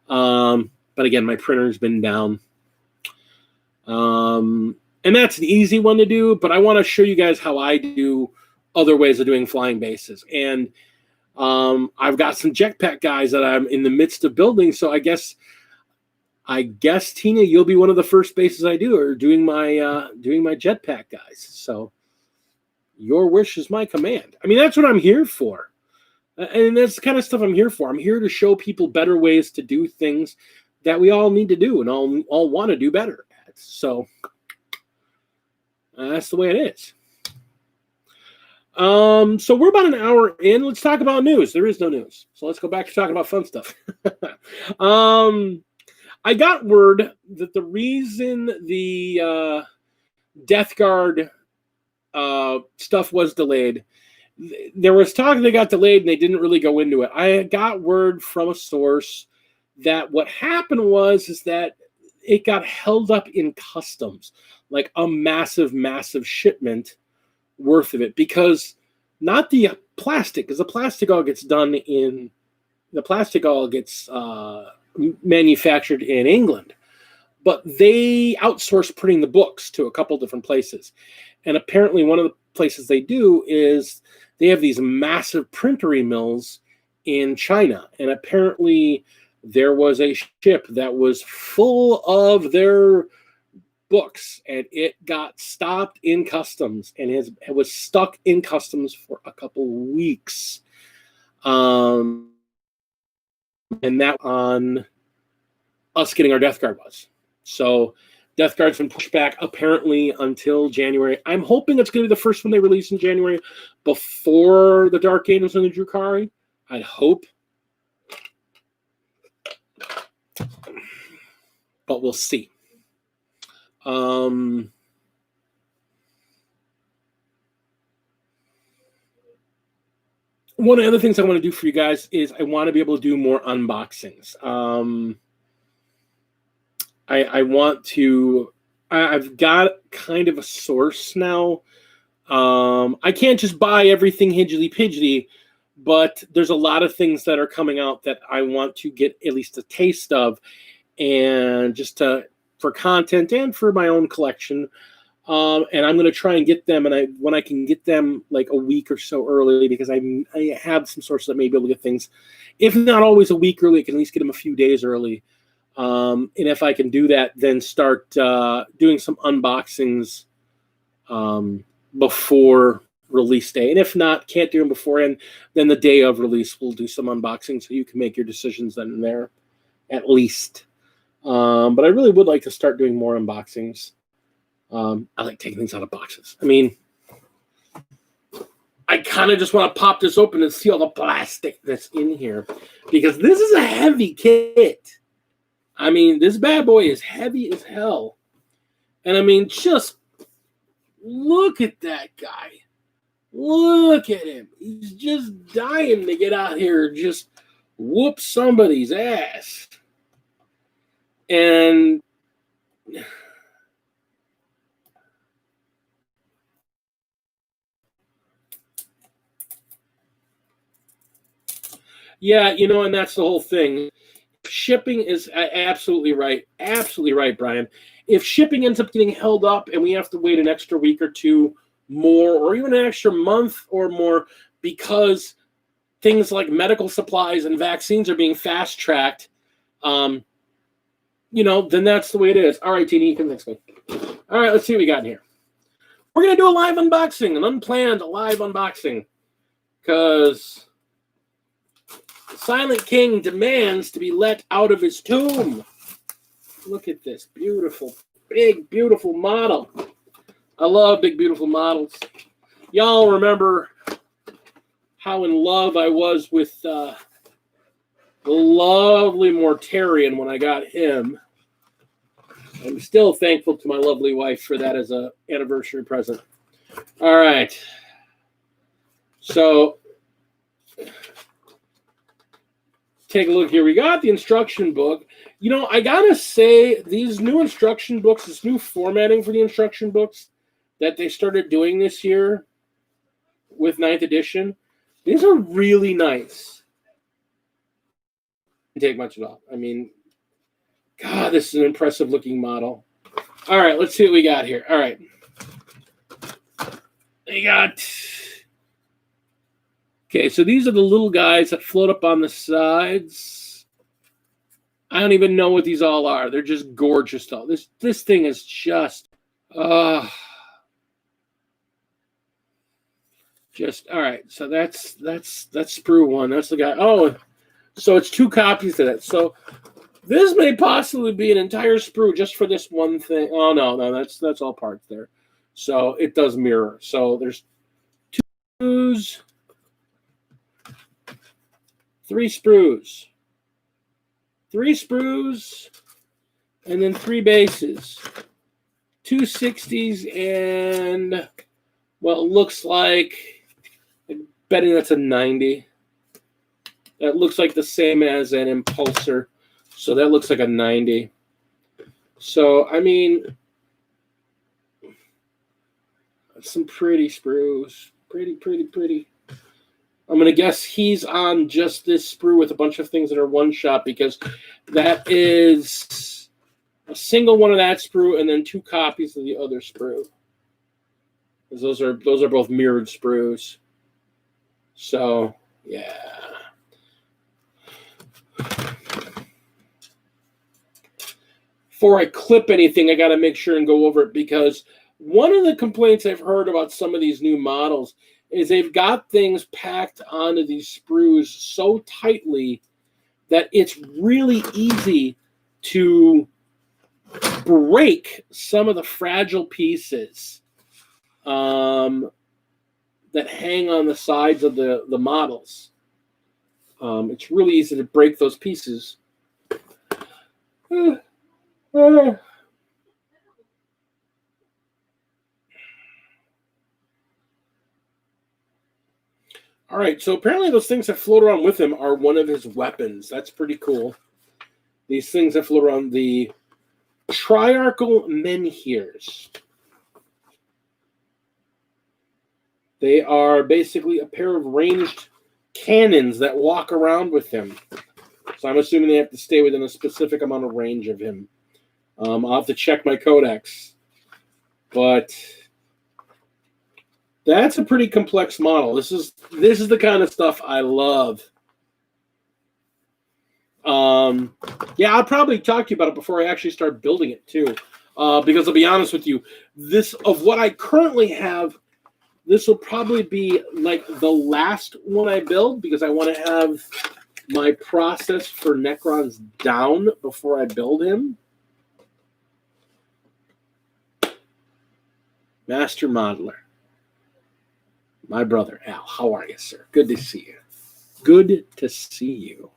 But again, my printer's been down. And that's an easy one to do, but I want to show you guys how I do other ways of doing flying bases. And I've got some jetpack guys that I'm in the midst of building, so I guess Tina, you'll be one of the first bases I do, or doing my jetpack guys. So your wish is my command. I mean, that's what I'm here for. And that's the kind of stuff I'm here for. I'm here to show people better ways to do things that we all need to do and all want to do better at. So that's the way it is. So we're about an hour in. Let's talk about news. There is no news. So let's go back to talking about fun stuff. I got word that the reason the Death Guard stuff was delayed, there was talk they got delayed and they didn't really go into it. I got word from a source that what happened is that it got held up in customs, like a massive shipment worth of it, because not the plastic, because the plastic all gets manufactured in England, but they outsource printing the books to a couple different places. And apparently one of the places they do is they have these massive printery mills in China. And apparently there was a ship that was full of their books, and it got stopped in customs, and it was stuck in customs for a couple weeks. And that on us getting our Death Guard was. So Death Guard's been pushed back apparently until January. I'm hoping it's going to be the first one they release in January before the Dark Angels and the Drukhari. I'd hope. But we'll see. One of the other things I want to do for you guys is I want to be able to do more unboxings. I've got kind of a source now. I can't just buy everything hidgety-pidgety, but there's a lot of things that are coming out that I want to get at least a taste of, and just for content and for my own collection. And I'm going to try and get them, and when I can get them like a week or so early, because I have some sources that may be able to get things, if not always a week early, I can at least get them a few days early. And if I can do that, then start doing some unboxings before release day. And if not, can't do them beforehand, then the day of release, we'll do some unboxing so you can make your decisions then and there, at least. But I really would like to start doing more unboxings. I like taking things out of boxes. I mean, I kind of just want to pop this open and see all the plastic that's in here, because this is a heavy kit. I mean, this bad boy is heavy as hell. And I mean, just look at that guy. Look at him. He's just dying to get out here and just whoop somebody's ass. And yeah, and that's the whole thing. Shipping is absolutely right. Absolutely right, Brian. If shipping ends up getting held up and we have to wait an extra week or two more, or even an extra month or more, because things like medical supplies and vaccines are being fast-tracked, then that's the way it is. All right, Tina, you can next one. All right, let's see what we got in here. We're going to do a live unboxing, an unplanned live unboxing, because Silent King demands to be let out of his tomb. Look at this beautiful, big, beautiful model. I love big, beautiful models. Y'all remember how in love I was with the lovely Mortarion when I got him. I'm still thankful to my lovely wife for that as an anniversary present. All right. So take a look here. We got the instruction book. I gotta say, these new instruction books, this new formatting for the instruction books that they started doing this year with 9th edition, these are really nice. Didn't take much at all. I mean, God, this is an impressive looking model. All right, let's see what we got here. All right. We got Okay, so these are the little guys that float up on the sides. I don't even know what these all are. They're just gorgeous, though. This thing is just, all right. So that's Sprue 1. That's the guy. Oh, so it's 2 copies of that. So this may possibly be an entire sprue just for this one thing. Oh no, that's all parts there. So it does mirror. So there's 2 sprues, 3 sprues, 3 sprues, and then 3 bases, 2 60s, and what looks like, I'm betting that's a 90. That looks like the same as an impulsor. So that looks like a 90. So, I mean, some pretty sprues. Pretty. I'm going to guess he's on just this sprue with a bunch of things that are one-shot, because that is a single one of that sprue and then 2 copies of the other sprue. Because those are both mirrored sprues. So, yeah. Before I clip anything, I got to make sure and go over it, because one of the complaints I've heard about some of these new models is they've got things packed onto these sprues so tightly that it's really easy to break some of the fragile pieces that hang on the sides of the models. It's really easy to break those pieces. All right, so apparently those things that float around with him are one of his weapons. That's pretty cool. These things that float around, the triarchal menhirs. They are basically a pair of ranged cannons that walk around with him. So I'm assuming they have to stay within a specific amount of range of him. I'll have to check my codex. But that's a pretty complex model. This is the kind of stuff I love. Yeah, I'll probably talk to you about it before I actually start building it too. Because I'll be honest with you, this of what I currently have, this will probably be like the last one I build, because I want to have my process for Necrons down before I build him. Master Modeler. My brother, Al. How are you, sir? Good to see you. Good to see you.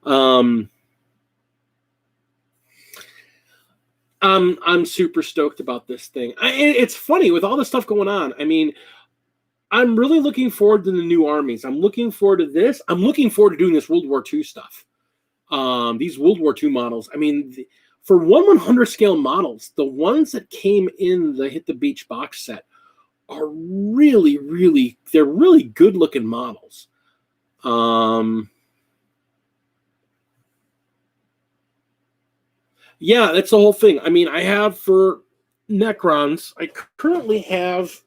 I'm super stoked about this thing. It's funny with all the stuff going on. I mean, I'm really looking forward to the new armies. I'm looking forward to this. I'm looking forward to doing this World War II stuff. These World War II models. I mean, for 1/100 scale models, the ones that came in the Hit the Beach box set are really, really, they're really good looking models. Yeah, that's the whole thing. I mean, I have for Necrons, I currently have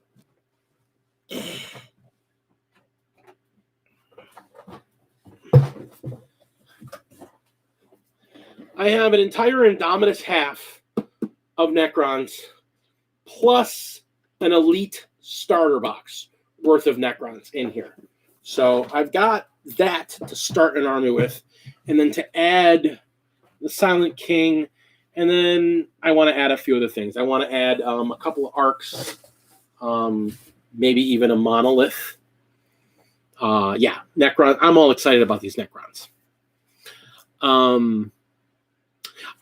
an entire Indominus half of Necrons plus an elite starter box worth of Necrons in here. So I've got that to start an army with, and then to add the Silent King, and then I want to add a few other things. I want to add a couple of arcs, maybe even a monolith. Yeah, Necron. I'm all excited about these Necrons.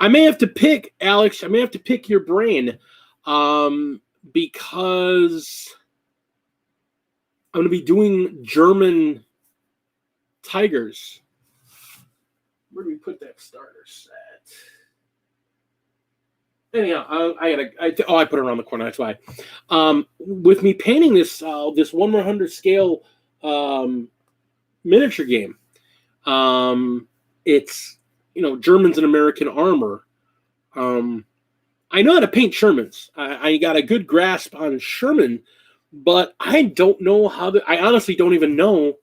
I may have to pick, Alex, I may have to pick your brain, because I'm going to be doing German Tigers. Where do we put that starter set? Anyhow, I put it around the corner. That's why. With me painting this 1/100 scale miniature game, it's Germans and American armor. I know how to paint Shermans. I got a good grasp on Sherman, But I don't know I honestly don't even know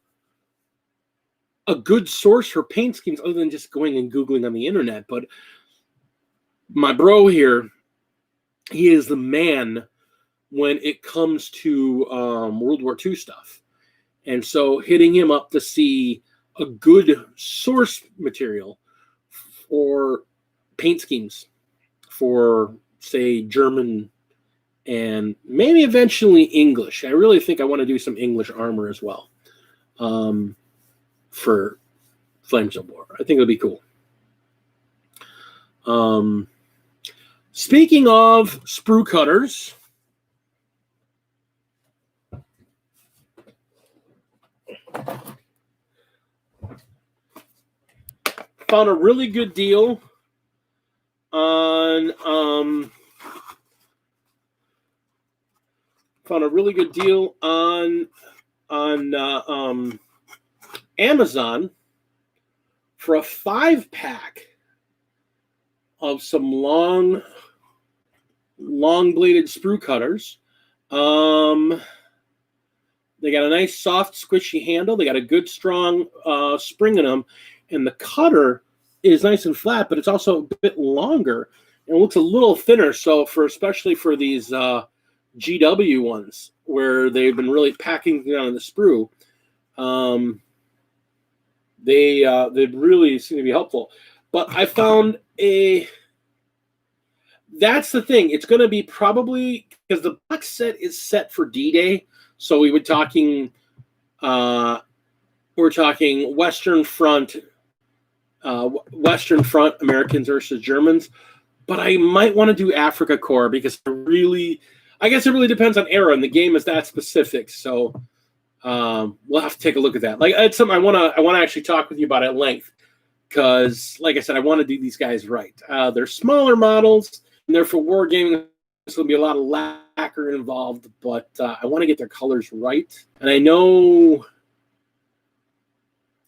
a good source for paint schemes other than just going and Googling on the internet. But my bro here, he is the man when it comes to World War II stuff. And so hitting him up to see a good source material for paint schemes for, say, German and maybe eventually English. I really think I want to do some English armor as well for Flames of War. I think it'll be cool. Speaking of Sprue Cutters, found a really good deal on Amazon for a 5-pack of some long bladed sprue cutters. They got a nice soft squishy handle. They got a good strong spring in them, and the cutter is nice and flat, but it's also a bit longer and looks a little thinner. So especially for these GW ones where they've been really packing down the sprue, they really seem to be helpful. But I found that's the thing. It's going to be probably, because the box set is set for D-Day, so we're talking Western Front Americans versus Germans. But I might want to do Africa Corps because I guess it really depends on era, and the game is that specific. So we'll have to take a look at that. Like, it's something I want to actually talk with you about at length, because, like I said, I want to do these guys right. They're smaller models, and they're for wargaming. There's going to be a lot of lacquer involved, but I want to get their colors right. And I know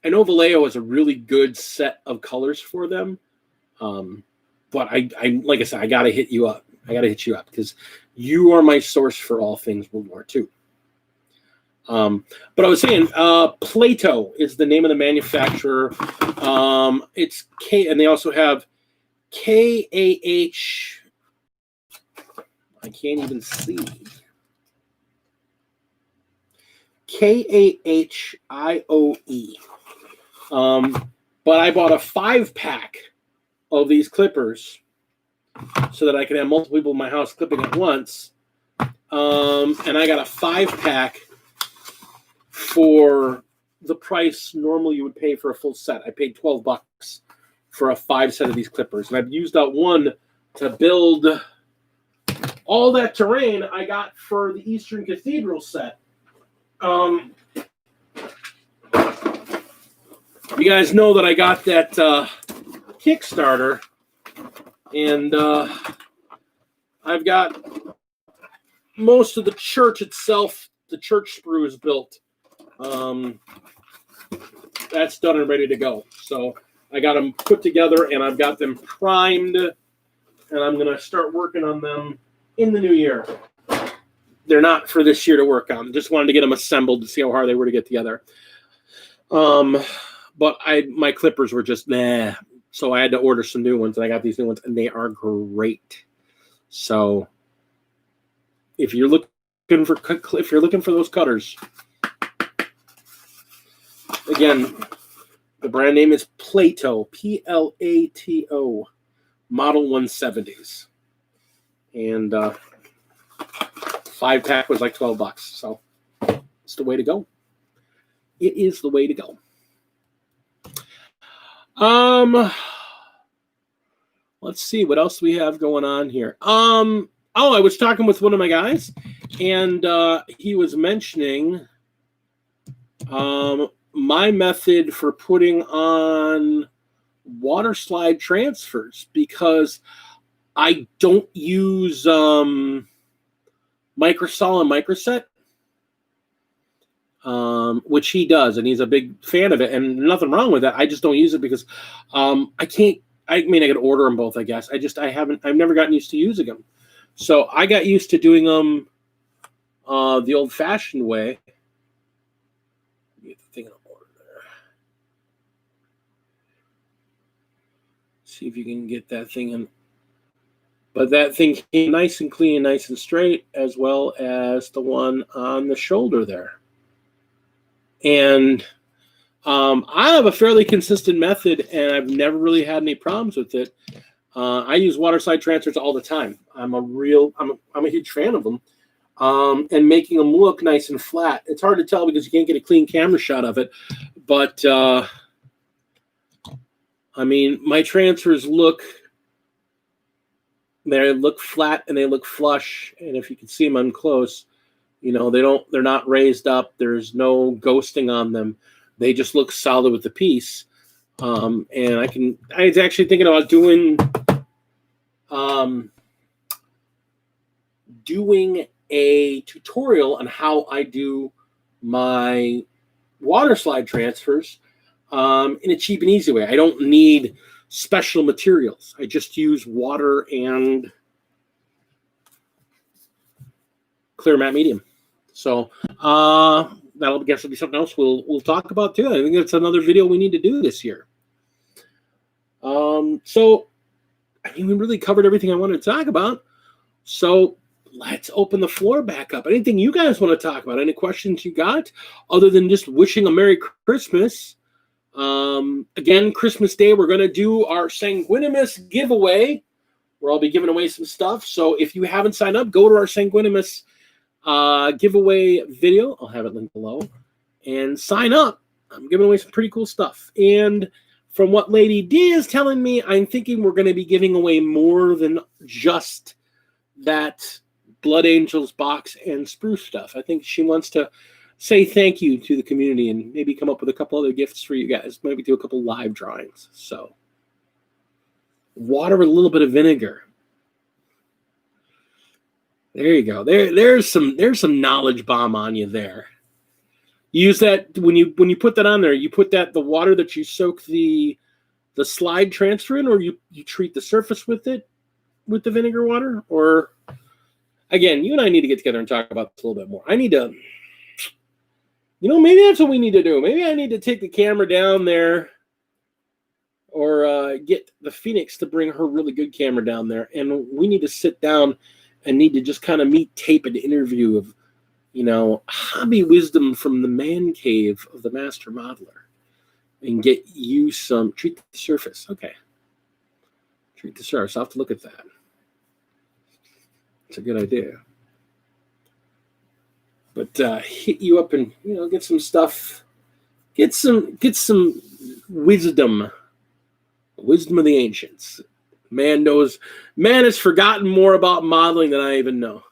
Vallejo has a really good set of colors for them. But I like I said, I got to hit you up. Because you are my source for all things World War II. But I was saying, Plato is the name of the manufacturer. It's K, and they also have KAH. I can't even see. KAHIOE. But I bought a 5-pack of these clippers so that I can have multiple people in my house clipping at once. And I got a 5-pack for the price normally you would pay for a full set. I paid $12 for a 5 set of these clippers. And I've used that one to build all that terrain I got for the Eastern Cathedral set. You guys know that I got that Kickstarter, and I've got most of the church itself. The church sprue is built. That's done and ready to go. So I got them put together, and I've got them primed, and I'm going to start working on them in the new year. They're not for this year to work on. Just wanted to get them assembled to see how hard they were to get together. But my clippers were just nah. So I had to order some new ones, and I got these new ones, and they are great. So if you're looking for those cutters, again, the brand name is Plato, Plato, Model 170s, and 5-pack was like $12. So it's the way to go. It is the way to go. Let's see what else we have going on here. I was talking with one of my guys, and he was mentioning my method for putting on water slide transfers, because I don't use Microsol and Microset, which he does, and he's a big fan of it, and nothing wrong with that. I just don't use it because I can't. I mean, I could order them both, I guess. I've never gotten used to using them. So I got used to doing them the old-fashioned way. Get the thing in order there. See if you can get that thing in. But that thing came nice and clean, nice and straight, as well as the one on the shoulder there. And I have a fairly consistent method, and I've never really had any problems with it. I use water slide transfers all the time. I'm a huge fan of them. And making them look nice and flat. It's hard to tell because you can't get a clean camera shot of it. But, I mean, my transfers look flat and they look flush. And if you can see them up close, you know, they're not raised up. There's no ghosting on them. They just look solid with the piece. And I was actually thinking about doing a tutorial on how I do my water slide transfers in a cheap and easy way. I don't need special materials. I just use water and clear matte medium. So that'll be something else we'll talk about too. I think that's another video we need to do this year. So I mean, we really covered everything I wanted to talk about. So let's open the floor back up. Anything you guys want to talk about? Any questions you got other than just wishing a Merry Christmas? Again, Christmas Day, we're going to do our Sanguinimus giveaway, where I'll be giving away some stuff. So if you haven't signed up, go to our Sanguinimus giveaway video. I'll have it linked below. And sign up. I'm giving away some pretty cool stuff. And from what Lady D is telling me, I'm thinking we're going to be giving away more than just that Blood Angels box and Sprue stuff. I think she wants to say thank you to the community and maybe come up with a couple other gifts for you guys. Maybe do a couple live drawings. So, water with a little bit of vinegar. There you go. There's some knowledge bomb on you there. Use that when you put that on there. You put the water that you soak the slide transfer in, or you treat the surface with it with the vinegar water, or again, you and I need to get together and talk about this a little bit more. I need to, maybe that's what we need to do. Maybe I need to take the camera down there, or get the Phoenix to bring her really good camera down there, and we need to sit down and need to just kind of tape an interview of, hobby wisdom from the man cave of the master modeler, and get you some treat the surface. Okay, treat the surface. I'll have to look at that. It's a good idea. But hit you up and get some stuff. Get some wisdom. Wisdom of the ancients. Man has forgotten more about modeling than I even know.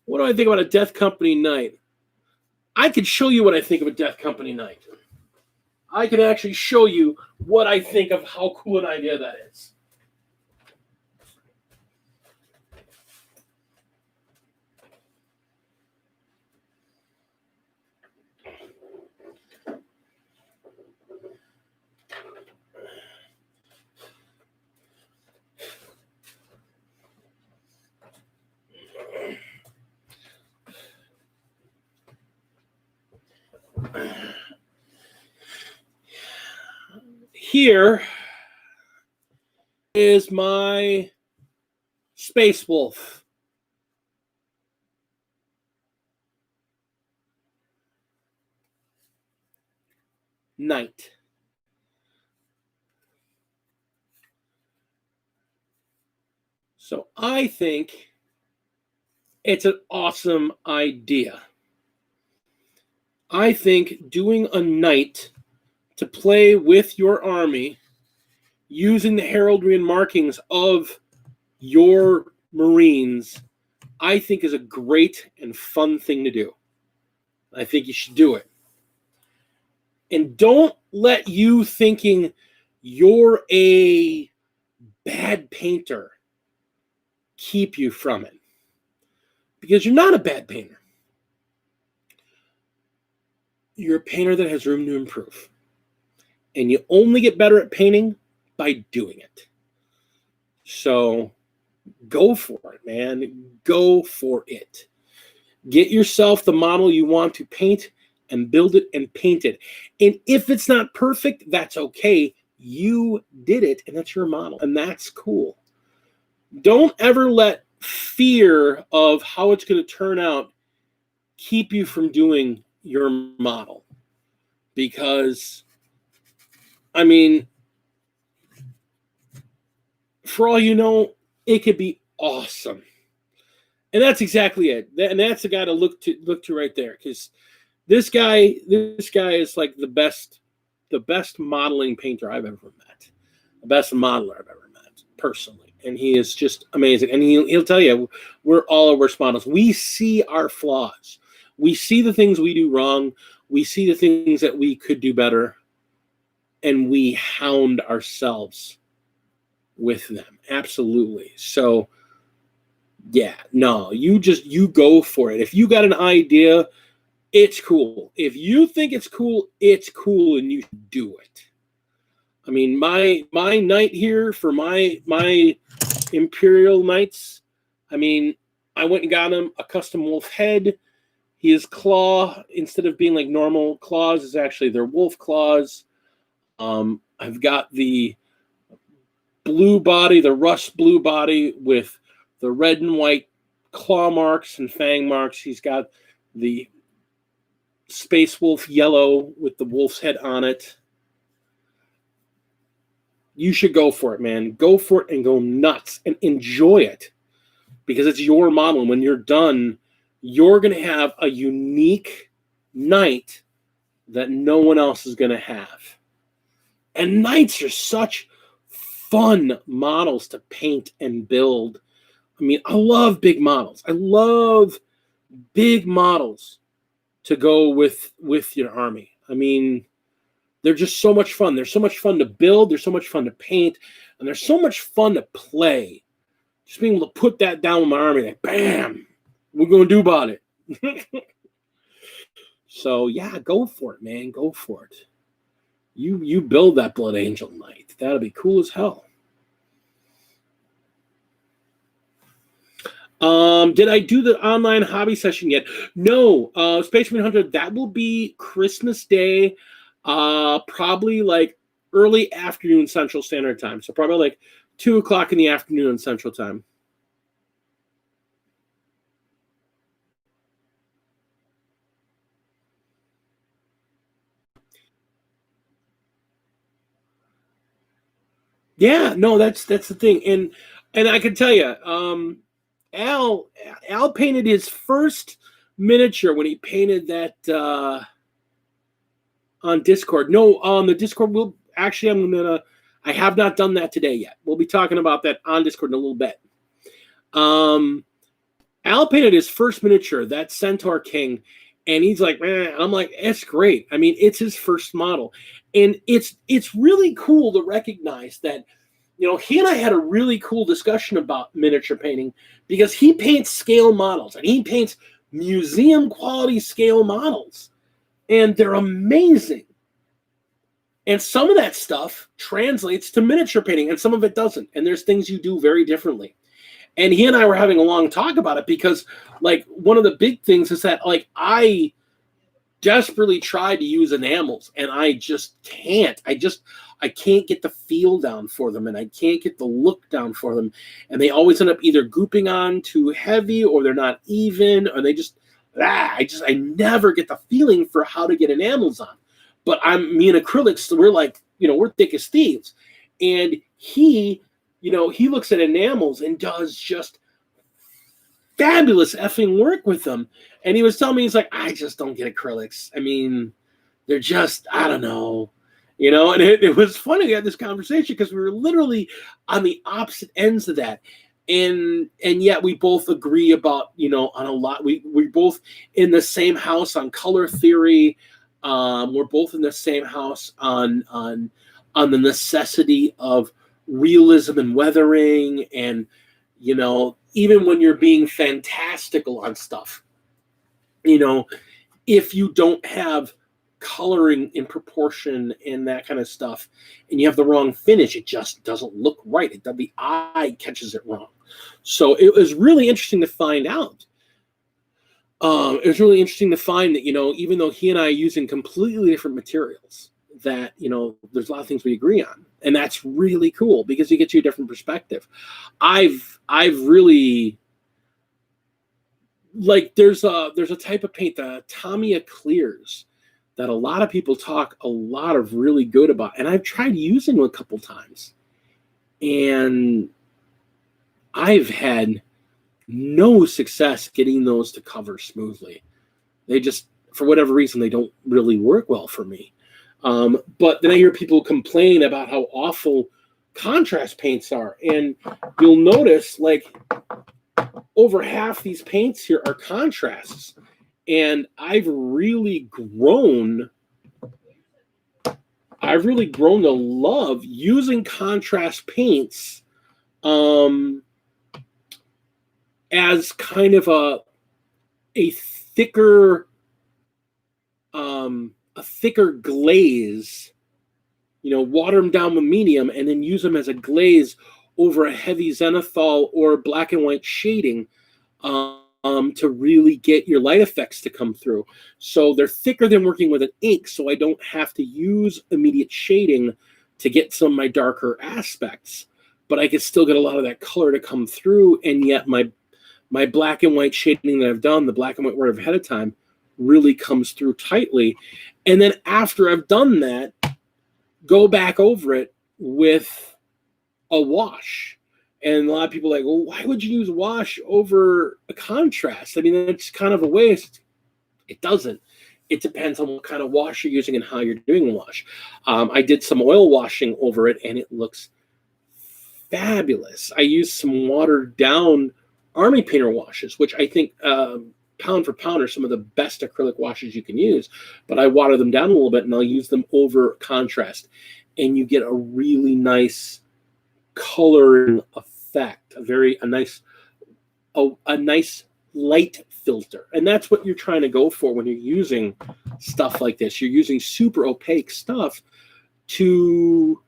What do I think about a Death Company night? I could show you what I think of a Death Company night. I can actually show you what I think of how cool an idea that is. Here is my Space Wolf. Night. So I think it's an awesome idea. I think doing a night to play with your army using the heraldry and markings of your Marines, I think is a great and fun thing to do. I think you should do it. And don't let you thinking you're a bad painter keep you from it. Because you're not a bad painter. You're a painter that has room to improve. And you only get better at painting by doing it. So go for it, man. Go for it. Get yourself the model you want to paint and build it and paint it. And if it's not perfect, that's okay. You did it, and that's your model, and that's cool. Don't ever let fear of how it's going to turn out keep you from doing your model. Because, I mean, for all you know, it could be awesome. And that's exactly it. And that's the guy to look to right there. Because this guy is like the best modeling painter I've ever met. The best modeler I've ever met, personally. And he is just amazing. And he'll tell you, we're all our worst models. We see our flaws. We see the things we do wrong. We see the things that we could do better. And we hound ourselves with them. Absolutely. So, yeah, no, you go for it. If you got an idea, it's cool. If you think it's cool, and you should do it. I mean, my knight here for my Imperial Knights, I mean, I went and got him a custom wolf head. His claw, instead of being like normal claws, is actually their wolf claws. I've got the blue body, the rust blue body with the red and white claw marks and fang marks. He's got the Space Wolf yellow with the wolf's head on it. You should go for it, man. Go for it and go nuts and enjoy it, because it's your model. And when you're done, you're going to have a unique knight that no one else is going to have. And knights are such fun models to paint and build. I mean, I love big models. I love big models to go with your army. I mean, they're just so much fun. They're so much fun to build. They're so much fun to paint. And they're so much fun to play. Just being able to put that down with my army, like, bam, we're going to do about it. So, yeah, go for it, man. Go for it. You build that Blood Angel Knight. That'll be cool as hell. Did I do the online hobby session yet? No. Space Marine Hunter, that will be Christmas Day, probably like early afternoon Central Standard Time. So probably like 2 o'clock in the afternoon Central Time. Yeah, no, that's the thing. And I can tell you, Al painted his first miniature when he painted that on Discord. No, on the Discord, I have not done that today yet. We'll be talking about that on Discord in a little bit. Al painted his first miniature, that Centaur King, and he's like, man, I'm like, it's great. I mean, it's his first model. And it's really cool to recognize that, you know, he and I had a really cool discussion about miniature painting, because he paints scale models and he paints museum quality scale models, and they're amazing. And some of that stuff translates to miniature painting and some of it doesn't. And there's things you do very differently. And he and I were having a long talk about it, because like one of the big things is that like I desperately tried to use enamels and I just can't. I can't get the feel down for them, and I can't get the look down for them. And they always end up either gooping on too heavy, or they're not even, or they just, I never get the feeling for how to get enamels on. But me and acrylics, we're like, you know, we're thick as thieves. And he, you know, he looks at enamels and does just fabulous effing work with them. And he was telling me, he's like, I just don't get acrylics. I mean, they're just, I don't know, you know. And it was funny to have this conversation, because we were literally on the opposite ends of that. And yet we both agree about, you know, on a lot. We're both in the same house on color theory. We're both in the same house on the necessity of realism and weathering. And, you know, even when you're being fantastical on stuff, you know, if you don't have coloring in proportion and that kind of stuff, and you have the wrong finish, it just doesn't look right. The eye catches it wrong. So it was really interesting to find out. It was really interesting to find that, even though he and I are using completely different materials, that, there's a lot of things we agree on. And that's really cool because it gets you a different perspective. I've really, like, there's a type of paint, the Tamiya clears, that a lot of people talk a lot of really good about. And I've tried using them a couple times. And I've had no success getting those to cover smoothly. They just, for whatever reason, they don't really work well for me. But then I hear people complain about how awful contrast paints are. And you'll notice, like, over half these paints here are contrasts. And I've really grown to love using contrast paints as kind of a thicker glaze, water them down with medium and then use them as a glaze over a heavy zenithal or black and white shading to really get your light effects to come through. So they're thicker than working with an ink, so I don't have to use immediate shading to get some of my darker aspects, but I can still get a lot of that color to come through, and yet my black and white shading that I've done, the black and white work ahead of time, really comes through tightly. And then after I've done that, go back over it with a wash. And a lot of people are like, well, why would you use wash over a contrast? I mean, that's kind of a waste. It doesn't. It depends on what kind of wash you're using and how you're doing the wash. I did some oil washing over it, and it looks fabulous. I used some watered down Army Painter washes, which I think pound for pound are some of the best acrylic washes you can use. But I water them down a little bit, and I'll use them over contrast. And you get a really nice coloring effect, a nice light filter. And that's what you're trying to go for when you're using stuff like this. You're using super opaque stuff to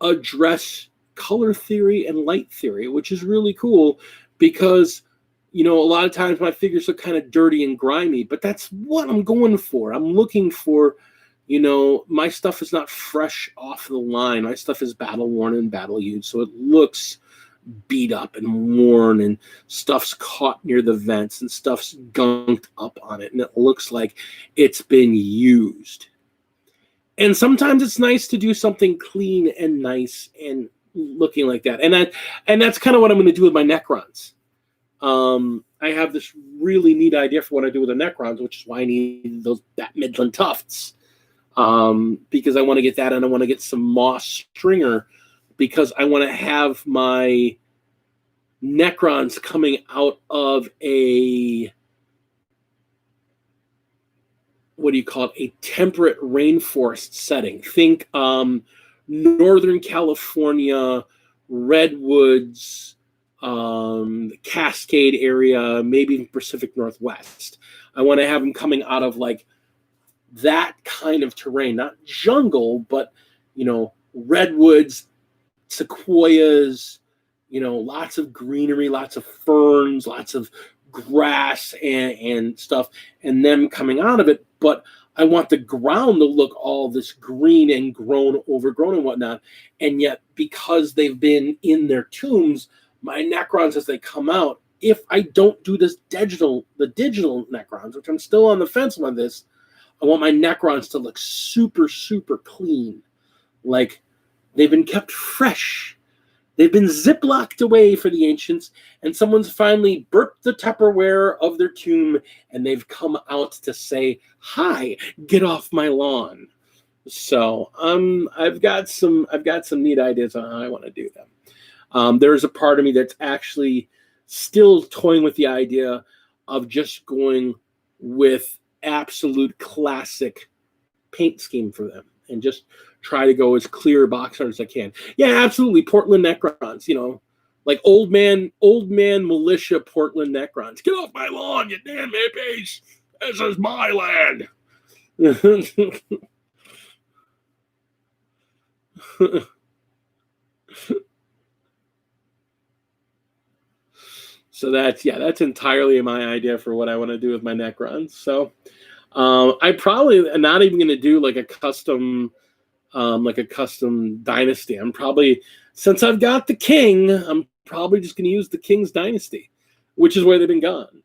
address color theory and light theory, which is really cool because, a lot of times my figures look kind of dirty and grimy, but that's what I'm going for. I'm looking for, my stuff is not fresh off the line. My stuff is battle worn and battle used, so it looks beat up and worn, and stuff's caught near the vents and stuff's gunked up on it, and it looks like it's been used. And sometimes it's nice to do something clean and nice and looking like that. And that's kind of what I'm going to do with my Necrons. I have this really neat idea for what I do with the Necrons, which is why I need that Midland Tufts. Because I want to get that, and I want to get some moss stringer, because I want to have my Necrons coming out of a temperate rainforest setting. Think Northern California, redwoods, Cascade area, maybe even Pacific Northwest. I want to have them coming out of like that kind of terrain, not jungle, but redwoods, sequoias, lots of greenery, lots of ferns, lots of grass and stuff, and them coming out of it. But I want the ground to look all this green and overgrown and whatnot. And yet, because they've been in their tombs, my Necrons, as they come out, if I don't do the digital Necrons, which I'm still on the fence on this, I want my Necrons to look super, super clean. Like they've been kept fresh. They've been ziplocked away for the ancients, and someone's finally burped the Tupperware of their tomb, and they've come out to say, "Hi, get off my lawn." So I've got some neat ideas on how I want to do them. There's a part of me that's actually still toying with the idea of just going with absolute classic paint scheme for them and just try to go as clear box art as I can. Yeah, absolutely. Portland Necrons, like old man militia Portland Necrons. Get off my lawn, you damn hippies. This is my land. So that's entirely my idea for what I want to do with my Necrons. So I probably am not even going to do like a custom dynasty. I'm probably, since I've got the king, I'm probably just going to use the king's dynasty, which is where they've been gone.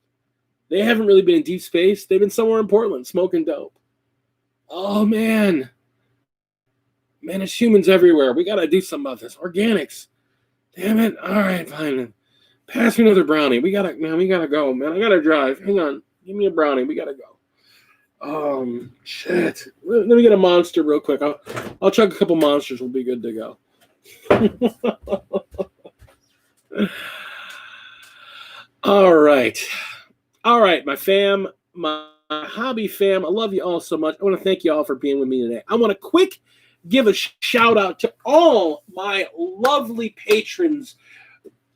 They haven't really been in deep space. They've been somewhere in Portland smoking dope. Oh man, it's humans everywhere. We got to do something about this. Organics. Damn it. All right, fine. Pass me another brownie. We gotta go, man. I gotta drive. Hang on. Give me a brownie. We gotta go. Shit. Let me get a monster real quick. I'll chug a couple monsters. We'll be good to go. All right, my fam, my hobby fam. I love you all so much. I want to thank you all for being with me today. I want to give a shout out to all my lovely patrons.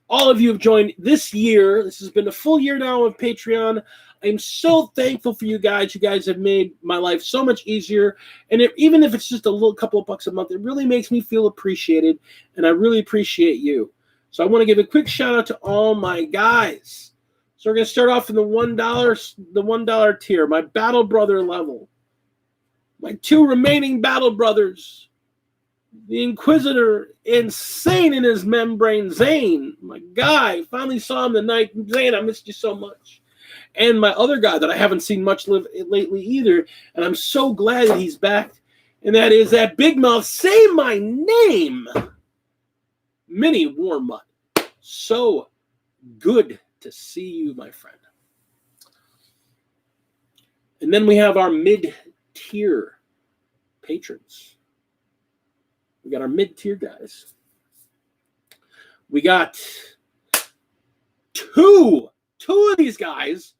All of you have joined this year. This has been a full year now of Patreon. I'm so thankful for you guys. You guys have made my life so much easier. And even if it's just a little couple of bucks a month, it really makes me feel appreciated. And I really appreciate you. So I want to give a quick shout out to all my guys. So we're going to start off in the $1 tier, my Battle Brother level. My two remaining Battle Brothers. The Inquisitor, insane in his membrane, Zane. My guy, finally saw him tonight. Zane, I missed you so much. And my other guy that I haven't seen much lately either, and I'm so glad that he's back, and that is that big mouth, say my name, Mini Warmut. So good to see you, my friend. And then we have our mid-tier patrons. We got our mid-tier guys. We got two of these guys,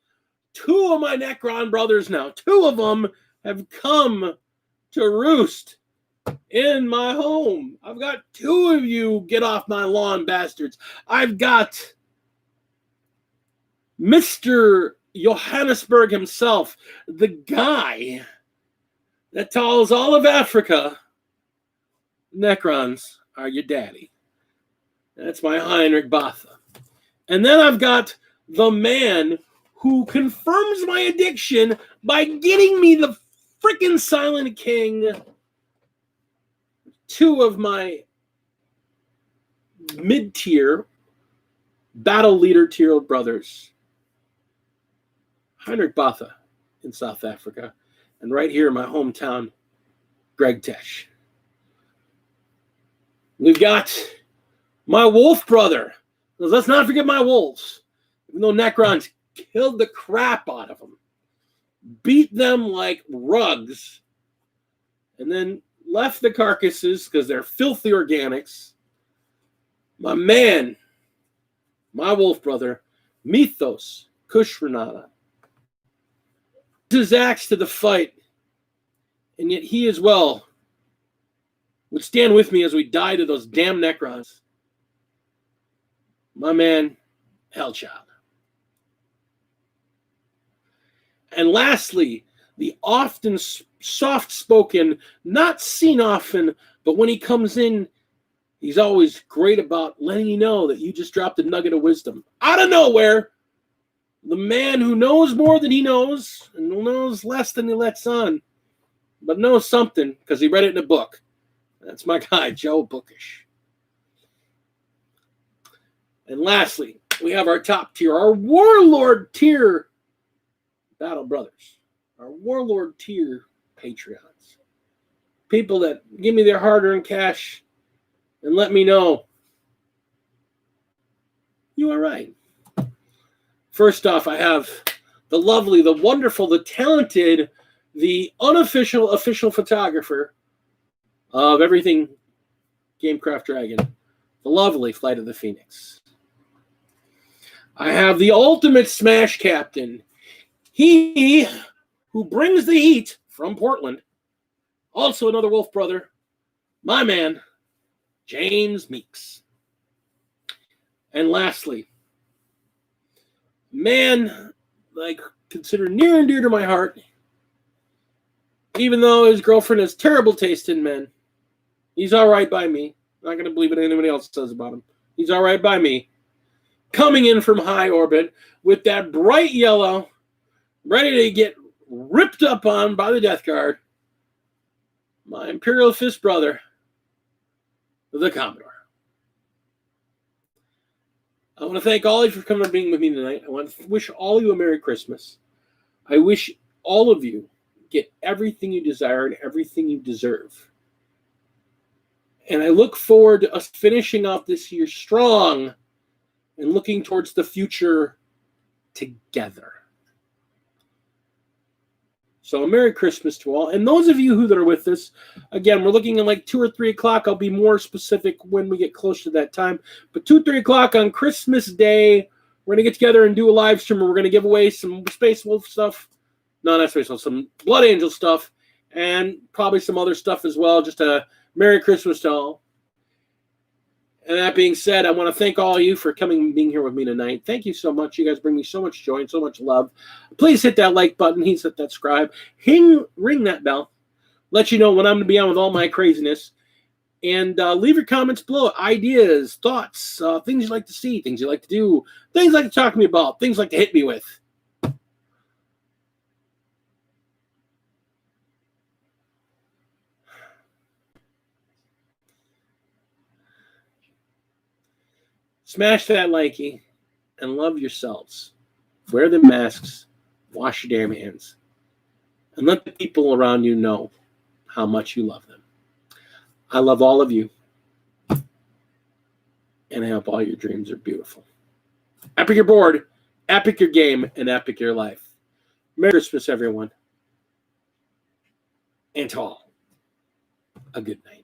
two of my Necron brothers now. Two of them have come to roost in my home. I've got two of you get off my lawn, bastards. I've got Mr. Johannesburg himself, the guy that tells all of Africa, Necrons are your daddy. That's my Heinrich Botha. And then I've got the man who confirms my addiction by getting me the freaking Silent King. Two of my mid-tier battle leader tier brothers. Heinrich Botha in South Africa. And right here in my hometown, Greg Tesh. We've got my wolf brother. Let's not forget my wolves. Even though Necrons killed the crap out of them, beat them like rugs, and then left the carcasses because they're filthy organics. My man, my wolf brother, Mythos Kushranada, his axe to the fight, and yet he as well would stand with me as we die to those damn Necrons. My man, Hellchild. And lastly, the often soft-spoken, not seen often, but when he comes in, he's always great about letting you know that you just dropped a nugget of wisdom. Out of nowhere, the man who knows more than he knows, and knows less than he lets on, but knows something because he read it in a book. That's my guy, Joe Bookish. And lastly, we have our top tier, our Warlord tier Battle Brothers, our Warlord tier Patreons. People that give me their hard-earned cash and let me know you are right. First off, I have the lovely, the wonderful, the talented, the unofficial, official photographer of everything Gamecraft Dragon, the lovely Flight of the Phoenix. I have the ultimate Smash Captain, he who brings the heat from Portland, also another Wolf brother, my man, James Meeks. And lastly, man I consider near and dear to my heart, Even though his girlfriend has terrible taste in men, he's all right by me. I'm not going to believe what anybody else says about him. He's all right by me. Coming in from high orbit with that bright yellow, ready to get ripped up on by the Death Guard, my Imperial Fist brother, the Commodore. I want to thank all of you for coming and being with me tonight. I want to wish all of you a Merry Christmas. I wish all of you get everything you desire and everything you deserve. And I look forward to us finishing off this year strong and looking towards the future together. So a Merry Christmas to all. And those of you who are with us, again, we're looking at like 2 or 3 o'clock. I'll be more specific when we get close to that time. But 2, 3 o'clock on Christmas Day, we're going to get together and do a live stream where we're going to give away some Space Wolf stuff. No, not Space Wolf, some Blood Angel stuff. And probably some other stuff as well. Just a Merry Christmas to all. And that being said, I want to thank all of you for coming and being here with me tonight. Thank you so much. You guys bring me so much joy and so much love. Please hit that like button. Hit that subscribe. Ring that bell. Let you know when I'm going to be on with all my craziness. And leave your comments below. Ideas, thoughts, things you'd like to see, things you like to do, things you like to talk to me about, things you like to hit me with. Smash that likey and love yourselves. Wear the masks. Wash your damn hands. And let the people around you know how much you love them. I love all of you. And I hope all your dreams are beautiful. Epic your board, epic your game, and epic your life. Merry Christmas, everyone. And to all, a good night.